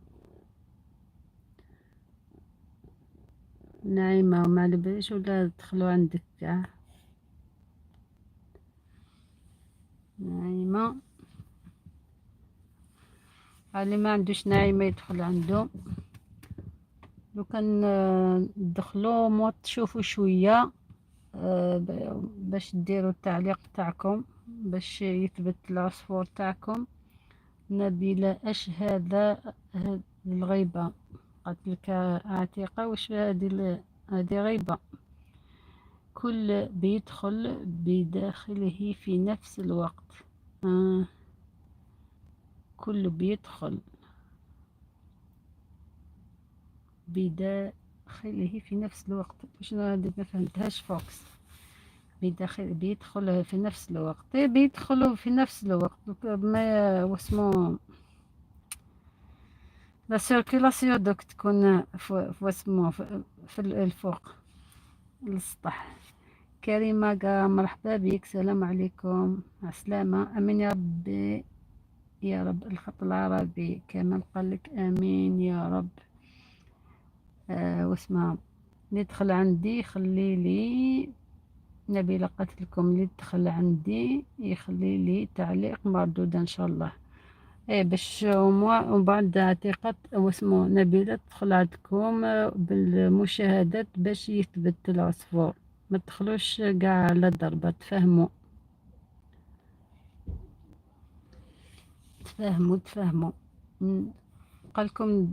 نعيمة وما على باليش ولا دخلوا عندك كاع. نعيمة، اللي ما عندوش نعيمة يدخل عنده. لو كان تدخلوا موت تشوفوا شوية باش ديروا التعليق تاعكم باش يثبت العصفور تاعكم. نبيلة اش هذا الغيبة؟ قالت لك عتيقة وش هذه غيبة. كل بيدخل بداخله في نفس الوقت. كل بيدخل بداخله في نفس الوقت. شنو هذه؟ ما فهمتهاش. فوكس بيدخل في نفس الوقت. بيدخلوا في نفس الوقت. ما واسمو لا سيركيلاسيون دوك تكون واسمو في الفوق السطح. كريمة قا مرحبا بك. السلام عليكم. مع السلامة. امين يا ربي يا رب. الخط العربي كمال قال لك امين يا رب. واسمها اللي دخل عندي خلي لي. نبيلة قالت لكم اللي دخل عندي يخلي لي تعليق مردود ان شاء الله. ايه باش ومن بعد عتيقة واسمو نبيلة تدخل عندكم بالمشاهدات باش يثبت العصفور. ما تدخلوش قاع على ضربة. تفهموا تفهموا. قالكم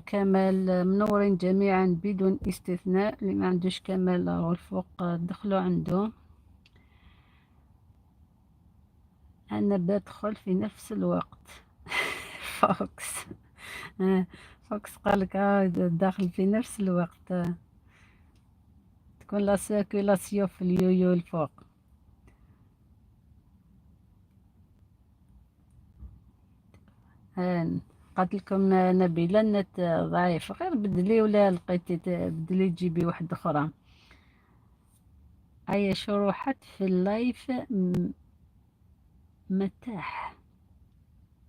كمال منورين جميعا بدون استثناء. اللي ما عندوش كمال والفوق دخلوا عنده. انا بدخل في نفس الوقت. فوكس. فوكس قالك داخل في نفس الوقت. تكون لا سيركيلاسيون في اليويو الفوق. قالت لكم نبيلة النت ضعيف. غير بدلي ولا لقيتي بدلي تجيبي واحدة أخرى. أي شروحات في اللايف متاح.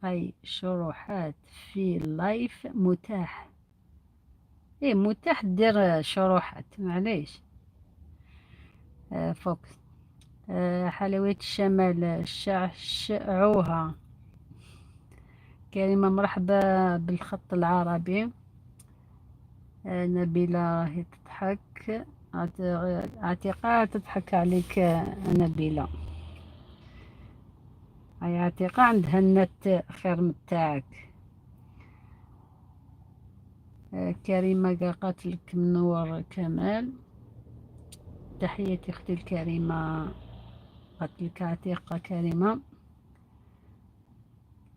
أي شروحات في اللايف متاح. إيه متاح دير شروحات معليش. فوكس. حلويات الشمال شعشعوها. كريمة مرحبا بالخط العربي. نبيلة راهي تضحك. عتيقة تضحك عليك نبيلة. هاي عتيقة عندها النت خير من تاعك. كريمة قالت لك منور كمال. تحياتي اختي الكريمة. قالت لك عتيقة كريمة.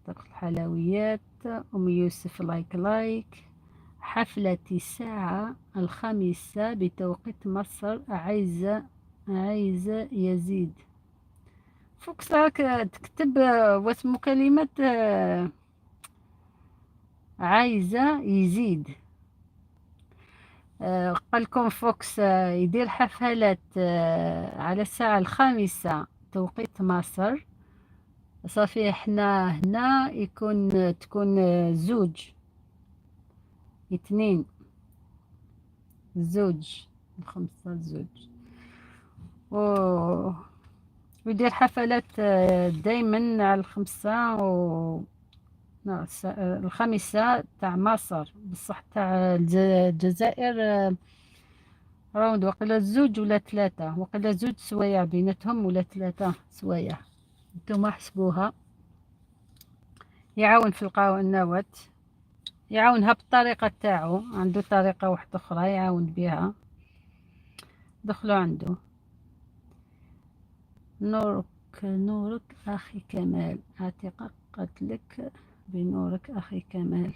طبخ الحلويات. يوسف لايك. حفلة الساعة 5 بتوقيت مصر. عايزة يزيد. فوكس راك تكتب واسمو كلمة عايزة يزيد. قالكم فوكس يدير حفلات على الساعة 5 توقيت مصر. صافي حنا هنا تكون زوج، اثنين، زوج، خمسة، زوج. و ويدير حفلات دايما على الخمسة لا، الخامسة تاع مصر، بصح تاع الجزائر راوند وقيلا زوج ولا ثلاثة، وقيلا زوج سوايع بيناتهم ولا ثلاثة سوايع. نتوما حسبوها. يعاون في القنوات، يعاونها بالطريقة تاعو، عنده طريقة واحدة أخرى يعاون بها. دخلوا عنده. نورك نورك أخي كمال، عتيقة قتلك بنورك أخي كمال.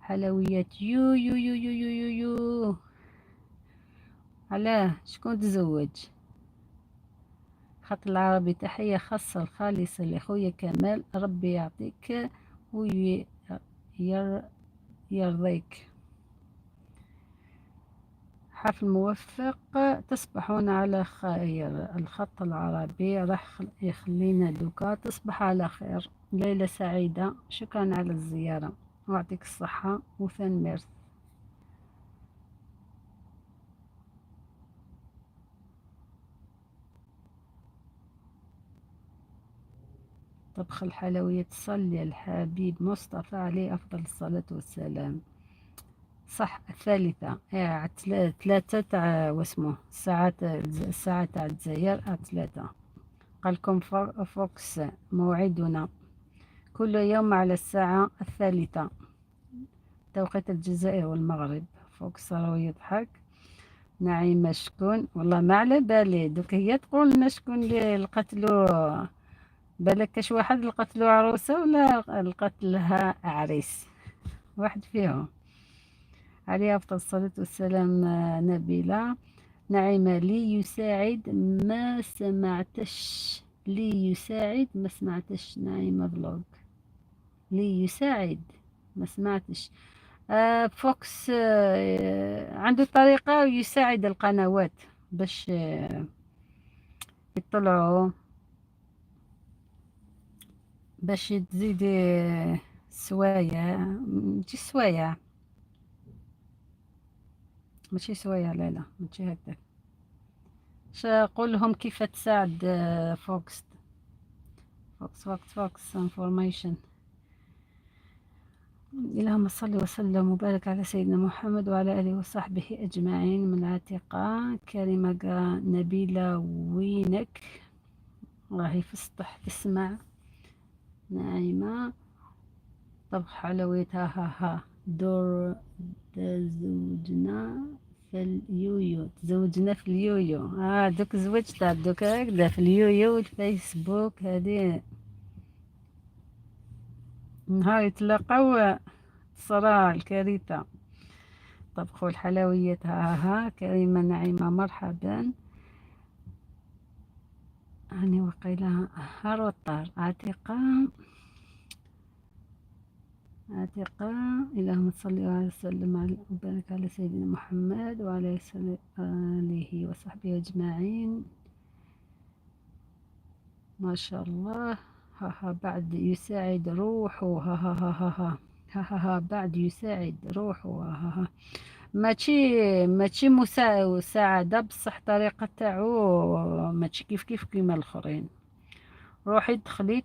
حلويات يو يو يو يو يو يو يو. علاه شكون تزوج؟ خط العربي. تحية خاصة الخالصة لأخويا كمال، ربي يعطيك ويرضيك. حفل موفق، تصبحون على خير. الخط العربي راح يخلينا دوكا. تصبح على خير، ليلة سعيدة، شكرا على الزيارة ويعطيك الصحة وفان ميرس. طبخ الحلويات، صلي الحبيب مصطفى عليه أفضل الصلاة والسلام. صح، الثالثة ثلاثة تاع واسمه الساعة تاع الجزائر ثلاثة. قالكم فوكس موعدنا كل يوم على الساعة الثالثة توقيت الجزائر والمغرب. فوكس راهو يضحك. نعيمة شكون؟ والله ما على بالي، دوك هي تقول لنا شكون اللي لقتلو. بالك كاش واحد لقتلو عروسة ولا لقتلها عريس، واحد فيهم. عليه أفضل الصلاة والسلام. نبيلة. نعيمة لي يساعد ما سمعتش، لي يساعد ما سمعتش. نعيمة بلوج لي يساعد ما سمعتش. فوكس عنده طريقة يساعد القنوات باش يطلعوا، باش تزيد سوايع، ماشي سوايع، لا لا ماشي هكذا. قول لهم كيف تساعد فوكس. فوكس انفورميشن. اللهم صل وسلم وبارك على سيدنا محمد وعلى آله وصحبه أجمعين. من عتيقة كريمة نبيلة وينك؟ راهي في السطح تسمع. نايمة. طبخ حلويات ها دور. تزوجنا في اليويو، تزوجنا في اليويو. دوك زوجت دوك هكذا في اليويو والفيسبوك. هذه نهار يتلاقاو تصرا الكارثة. طبخوا الحلويات ها كريمة نعيمة مرحبا. هاني وقيلها هاروطار. عتيقة اللهم صل وسلم وبارك على سيدنا محمد وعلى آله وصحبه أجمعين. ما شاء الله. بعد يساعد روحه. بعد يساعد روحه. ماشي مساعدة، بصح طريقة تاعو ماشي كيف كيما الآخرين. روحي دخلي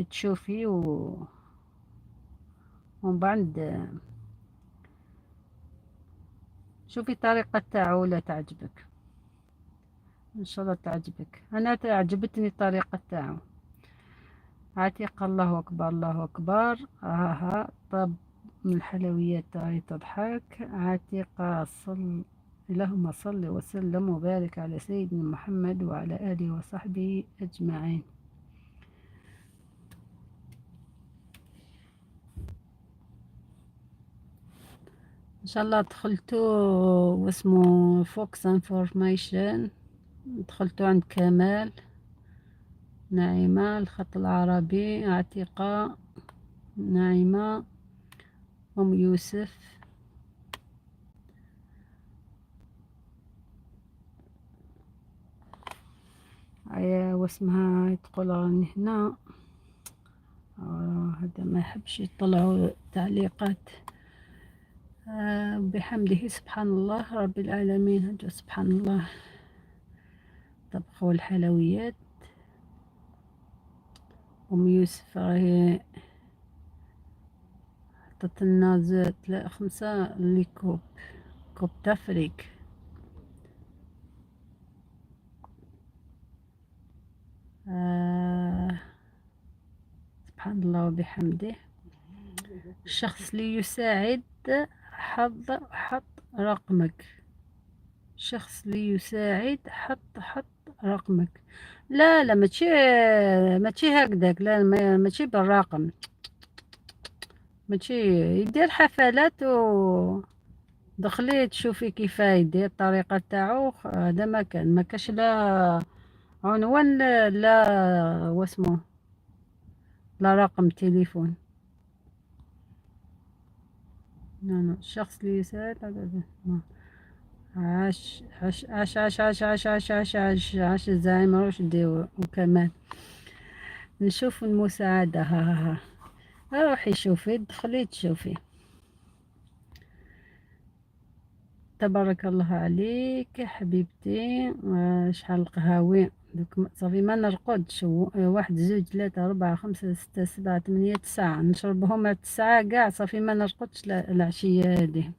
تشوفي ومن بعد شوفي طريقة تاعو لا تعجبك، ان شاء الله تعجبك. انا تعجبتني الطريقة تاعو. عتيقة الله اكبر الله اكبر. طب من الحلويات راهي تضحك. عتيقة اللهم صل وسلم وبارك على سيدنا محمد وعلى آله وصحبه أجمعين. إن شاء الله دخلتوا واسمه فوكس انفورميشن، دخلتوا عند كمال. نعيمة الخط العربي. عتيقة نعيمة أم يوسف. واسمها تقول راني هنا. هذا ما يحبش يطلعوا تعليقات. بحمده سبحان الله رب العالمين. هذا سبحان الله. طبخوا الحلويات. أم يوسف راهي حطت لنا 5 اللي كوب تفريك. سبحان الله وبحمده. الشخص اللي يساعد حط رقمك. الشخص اللي يساعد حط رقمك. لا لا، ماشي هكذاك. لا، ماشي بالرقم. ماشي يدير حفلات دخلي تشوفي كيف يدير الطريقة تاعو. هذا ما كاش لا عنوان لا واسمه لا رقم تليفون. لا الشخص اللي يساعد عاش الزعيم رشدي وكمان نشوف المساعدة. روحي شوفي، دخلي تشوفي. تبارك الله عليك حبيبتي. شحال القهاوي دوك صافي ما نرقدش. 1 2 3 4 5 6 7 8 9 نشربهم 9 كاع. صافي ما نرقدش العشية هذه.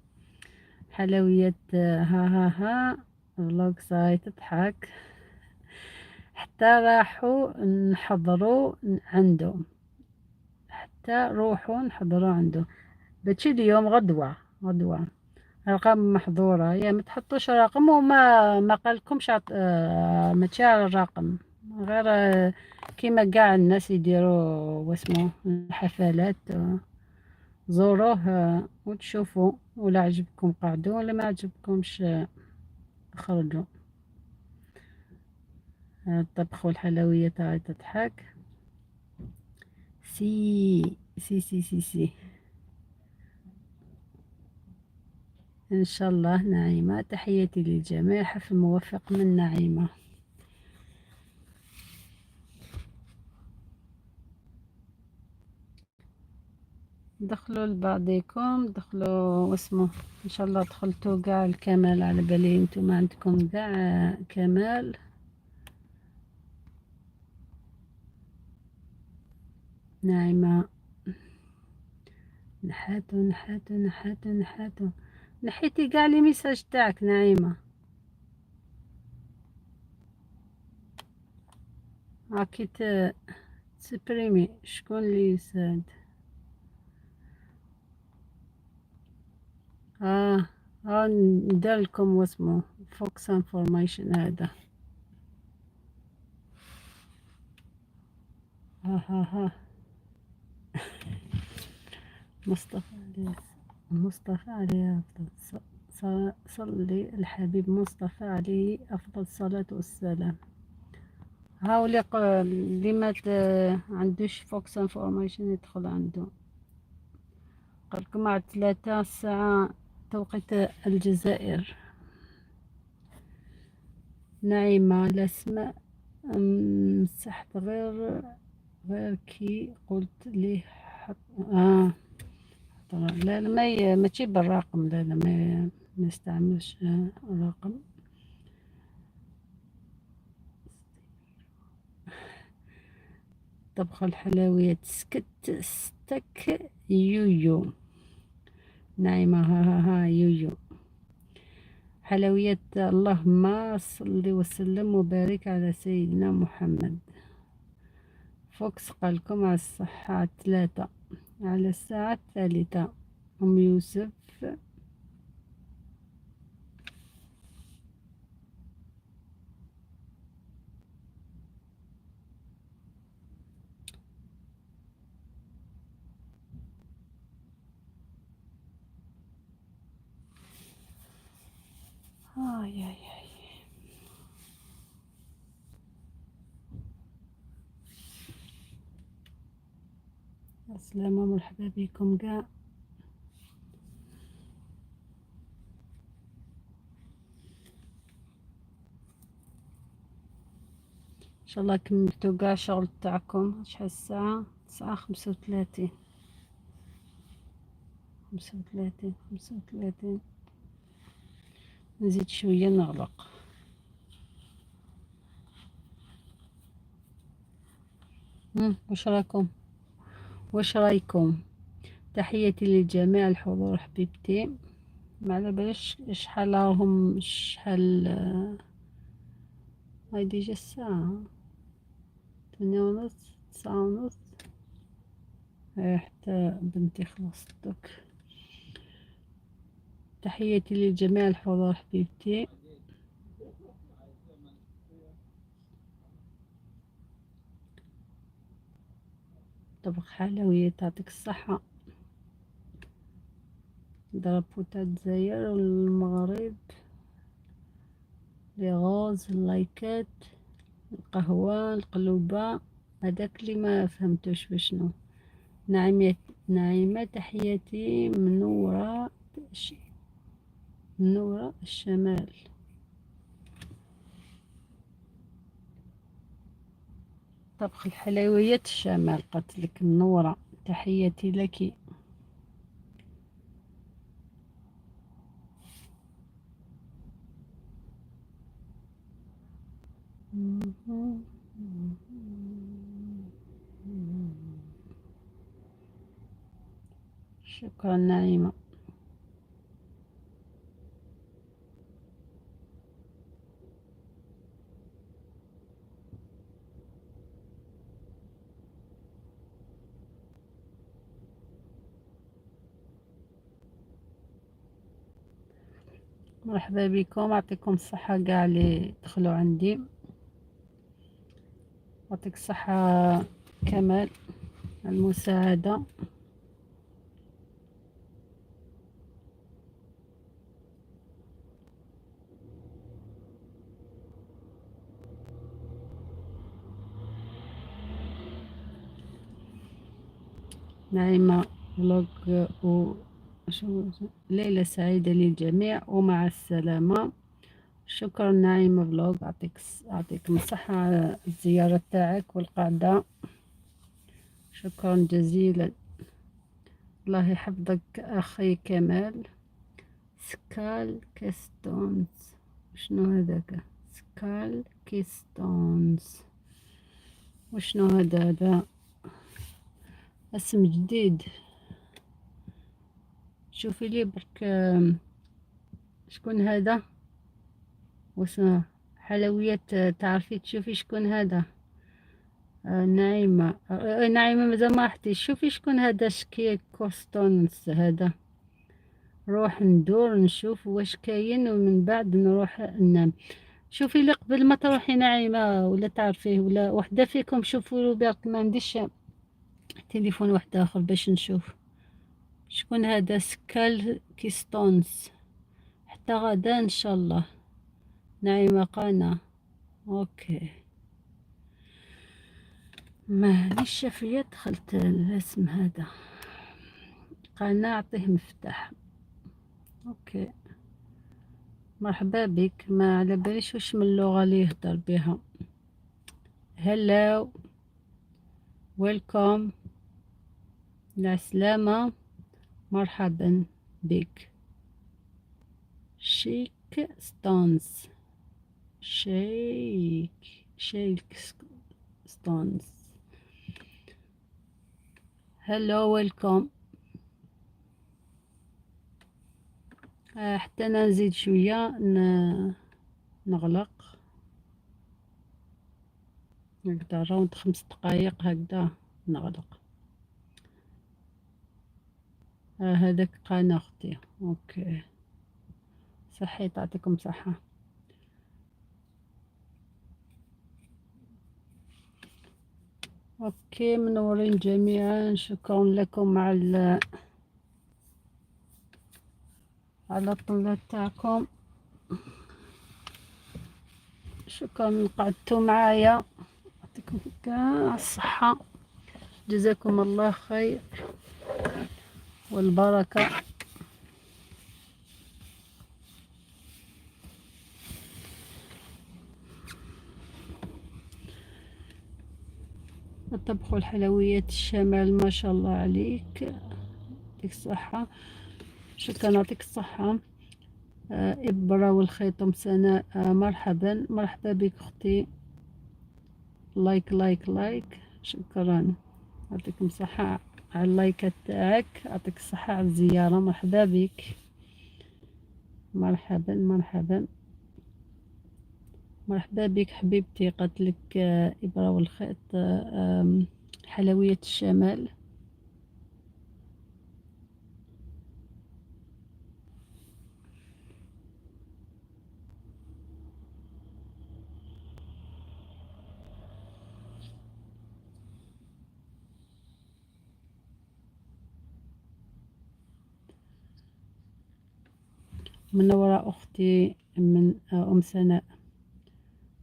حلويات. ها فلوق صاي تضحك حتى راحوا نحضروا عنده. حتى روحوا نحضروا عنده. باتشي اليوم غدوة. أرقام محظورة. يا ما تحطوش رقم وما قالكمش ماشي على الرقم. غير كيما قاع الناس يديروا واسمو الحفلات. زوروه وتشوفوا. ولا عجبكم قعدوا، ولا ما عجبكمش خرجوا. الطبخ والحلويات هاي تضحك. سي سي سي سي سي. إن شاء الله نعيمة. تحياتي للجميع. حفل موفق من نعيمة. دخلوا لبعضكم. دخلوا واسمه. ان شاء الله دخلتوا كاع الكمال. على بالي انتم ما عندكم كاع كمال. ناعمة. نحاتو. نحيتي كاع لي ميساج تاعك ناعمة. راكي تسبريمي. شكون اللي يساعد؟ نديرلكم واسمو فوكس انفورميشن هذا. ها مصطفى عليه أفضل صلي الحبيب مصطفى عليه أفضل الصلاة والسلام. هاولي اللي ما عندوش فوكس انفورميشن يدخل عنده. قالكم على 3 ساعة توقيت الجزائر. نعيمة الأسماء مسحت غير كي قلت لي حط. لا ما تجيب بالرقم. لا ما نستعملش رقم. طبخ الحلويات ستك يويو. نايمة. ها يويو. حلويات. اللهم صل وسلم وبارك على سيدنا محمد. فوكس قالكم على الصحة 3 على الساعة 3. أم يوسف. يا السلامة. مرحبا بكم كاع. شاء الله كملتوا قاع الشغل تاعكم. شحال الساعة؟ 9:35. 35. نزيد شوية نغلق. واش رايكم؟ تحياتي للجميع الحضور حبيبتي. ما على باليش شحال راهم، شحال هاي ديجا الساعة 8:30 9:30. حتى بنتي خلصت دوك. تحياتي للجميع الحضور حبيبتي. طبق حلويات يعطيك الصحة. دربوتة الجزائر والمغرب، لي غوز، اللايكات، القهوة، القلوبة. هداك اللي ما فهمتوش بشنو. نعيمة تحياتي من نورة الشمال. طبخ الحلويات الشمال قالتلك منورة. تحياتي لك. شكرا نعيمة. مرحبا بكم، يعطيكم الصحة قاع اللي دخلوا عندي. يعطيك الصحة كمال المساعدة. نعيمة فلوج ليلة سعيدة للجميع ومع السلامة. شكرا نعيمة فلوج، يعطيك الصحة على الزيارة تاعك والقعدة. شكرا جزيلا. الله يحفظك أخي كمال. سكال كيستونز. شنو هذاك؟ سكال كيستونز. وشنو هذا اسم جديد. شوفي لي برك شكون هذا واسمه حلويات. تعرفي تشوفي شكون هذا؟ نعيمة. نعيمة مازال ما رحتي. شوفي شكون هذا شكي كوستونز هذا. نروح ندور نشوف واش كاين ومن بعد نروح ننام. شوفي لي قبل ما تروحي نعيمة ولا تعرفيه ولا وحده فيكم شوفوا له بالك ما عنديش تليفون واحد اخر باش نشوف شكون هذا سكال كيستونز. حتى غدا ان شاء الله. نعيمة قانا. اوكي. ما ليش شافية دخلت الاسم هذا. قناة أعطيه مفتاح. أوكي. مرحبا بك. ما على باليش وش من اللغة اللي يهدر بها. هلو. ويلكم. العسلامة. مرحبا بك. شيك ستونز. شيك ستونز. هلو ويلكم. حتى أنا نزيد شوية نغلق هكذا راوند 5 دقايق هكذا نغلق. هذاك قناة أختي. أوكي. صحيت يعطيكم صحة. أوكي منورين جميعا. شكرا لكم على الطلة تاعكم. شكرا قعدتوا معايا. يعطيكم كاع الصحة. جزاكم الله خير والبركة. الطبخ والحلويات الشمال ما شاء الله عليك، يعطيك الصحة. شكرا، يعطيك الصحة. إبرة والخيط أم سناء، مرحبا مرحبا بك أختي. لايك لايك لايك، شكرا، يعطيكم الصحة على اللايكات تاعك، يعطيك الصحة على الزيارة، مرحبا بك، مرحبا مرحبا مرحبا بك حبيبتي. قالت لك إبرة والخيط، حلويات الشمال. منورة أختي من أم سناء،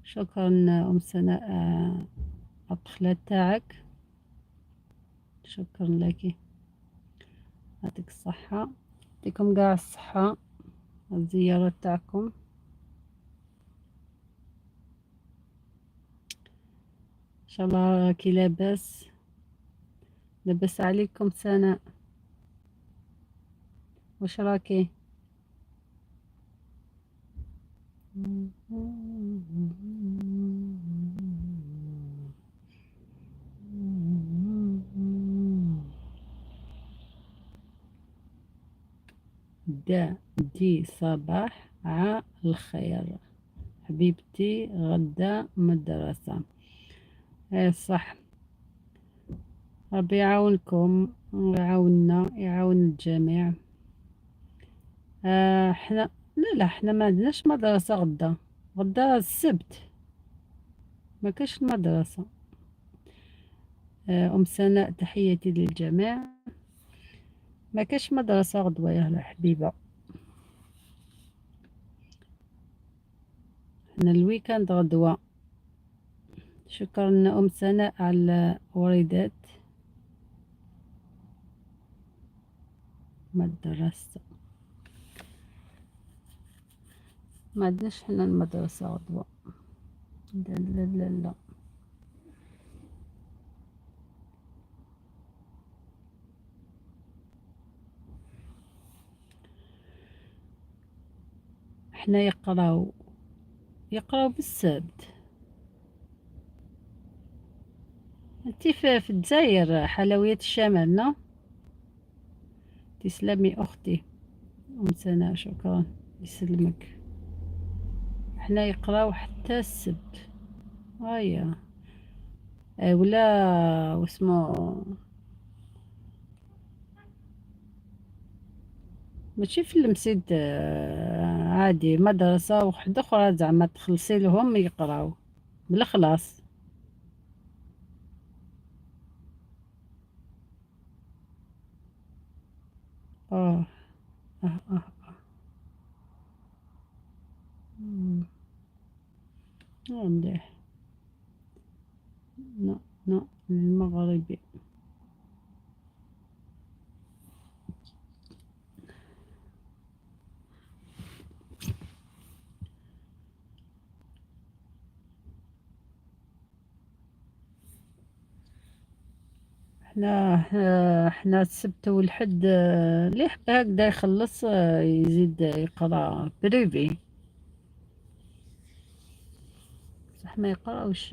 شكرا أم سناء على الدخلة تاعك، شكرا لك، يعطيك الصحة، يعطيكم قاع الصحة على الزيارة تاعكم. إن شاء الله راكي لاباس، لاباس عليكم سناء، واش راكي؟ دي صباح على الخير حبيبتي، غدا مدرسة. ايه صح، ربي يعاونكم ويعاوننا، يعاون الجميع. احنا لا احنا ما عندناش مدرسة غدا، غدا السبت ما كاش المدرسة. أم سناء تحياتي للجميع، ما كاش مدرسة غدوة يا حبيبة، احنا الويكاند غدوة. شكرا أم سناء على الوريدات. مدرسة ما عندناش حنا المدرسة غدوة، لا لا لا لا. احنا يقراو بالسبت. انتي في الجزائر حلويات الشمال نا؟ تسلمي اختي ام سناء، شكرا، يسلمك. احنا يقراو حتى السبت، هيا. ولا واسمو، ماشي في المسجد، عادي مدرسة وحدة أخرى زعما تخلصي لهم يقراو بالإخلاص. اه اه اه مم. مليح. لا لا، المغربي. احنا السبت والحد، اللي يحب هكذا يخلص، يزيد يقرا بريفي، صح ما يقراوش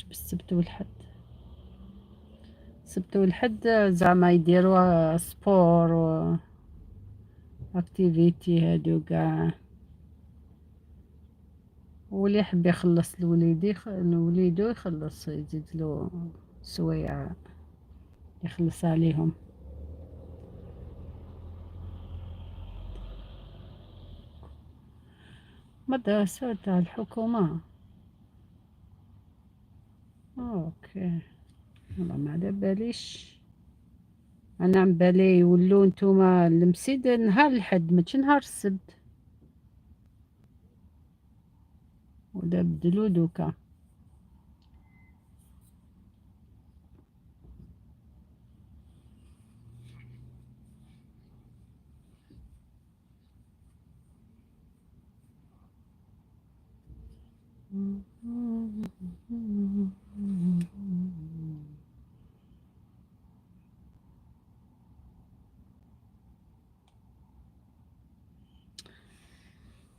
بالسبت والحد. السبت والحد زعما يديروا سبور و اكتيفيتي هادو قاع، واللي يحب يخلص لوليدو يخلص، يزيد له سوايع يخلص عليهم. مدرسة تاع الحكومة. اوكي، والله ما على باليش، انا عم بالي يولو نتوما المسيد نهار الحد ماشي نهار السبت، ولا بدلو دوكا.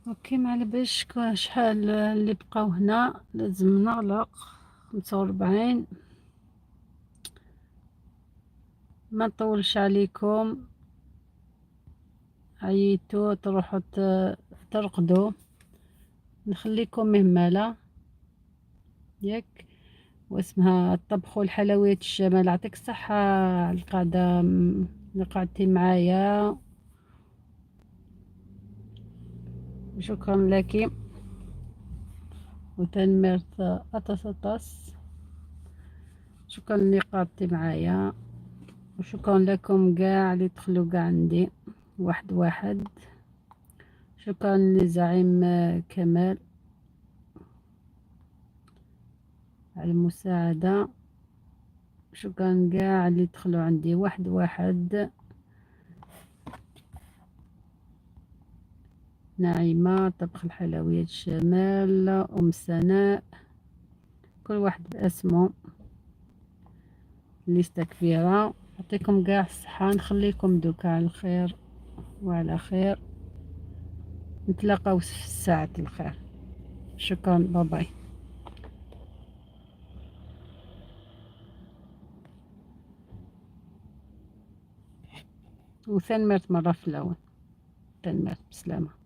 اوكي، معلبش شحال اللي بقاو هنا، لازم نغلق 45. ما نطولش عليكم، عييتو تروحوا ترقدوا، نخليكم مهملة ياك، واسمها الطبخ والحلويات الشمال. يعطيك الصحة على القعدة اللي قعدتي معايا، شكرا لك. وتنمرت أطس، شكرا اللي قعدتي معايا، وشكرا لكم قاع اللي دخلوا قاع عندي واحد واحد. شكرا لزعيم كمال على المساعدة، شكرا قاع اللي دخلوا عندي واحد واحد. نعيمة طبخ الحلويات الشمال، أم سناء، كل واحد باسمه، ليستة كبيرة. يعطيكم قاع الصحة، نخليكم دوكا على الخير وعلى خير، نتلاقاو في ساعة الخير. شكرا، باي. وثنمرت مرة في الأول، تنمرت بسلامة.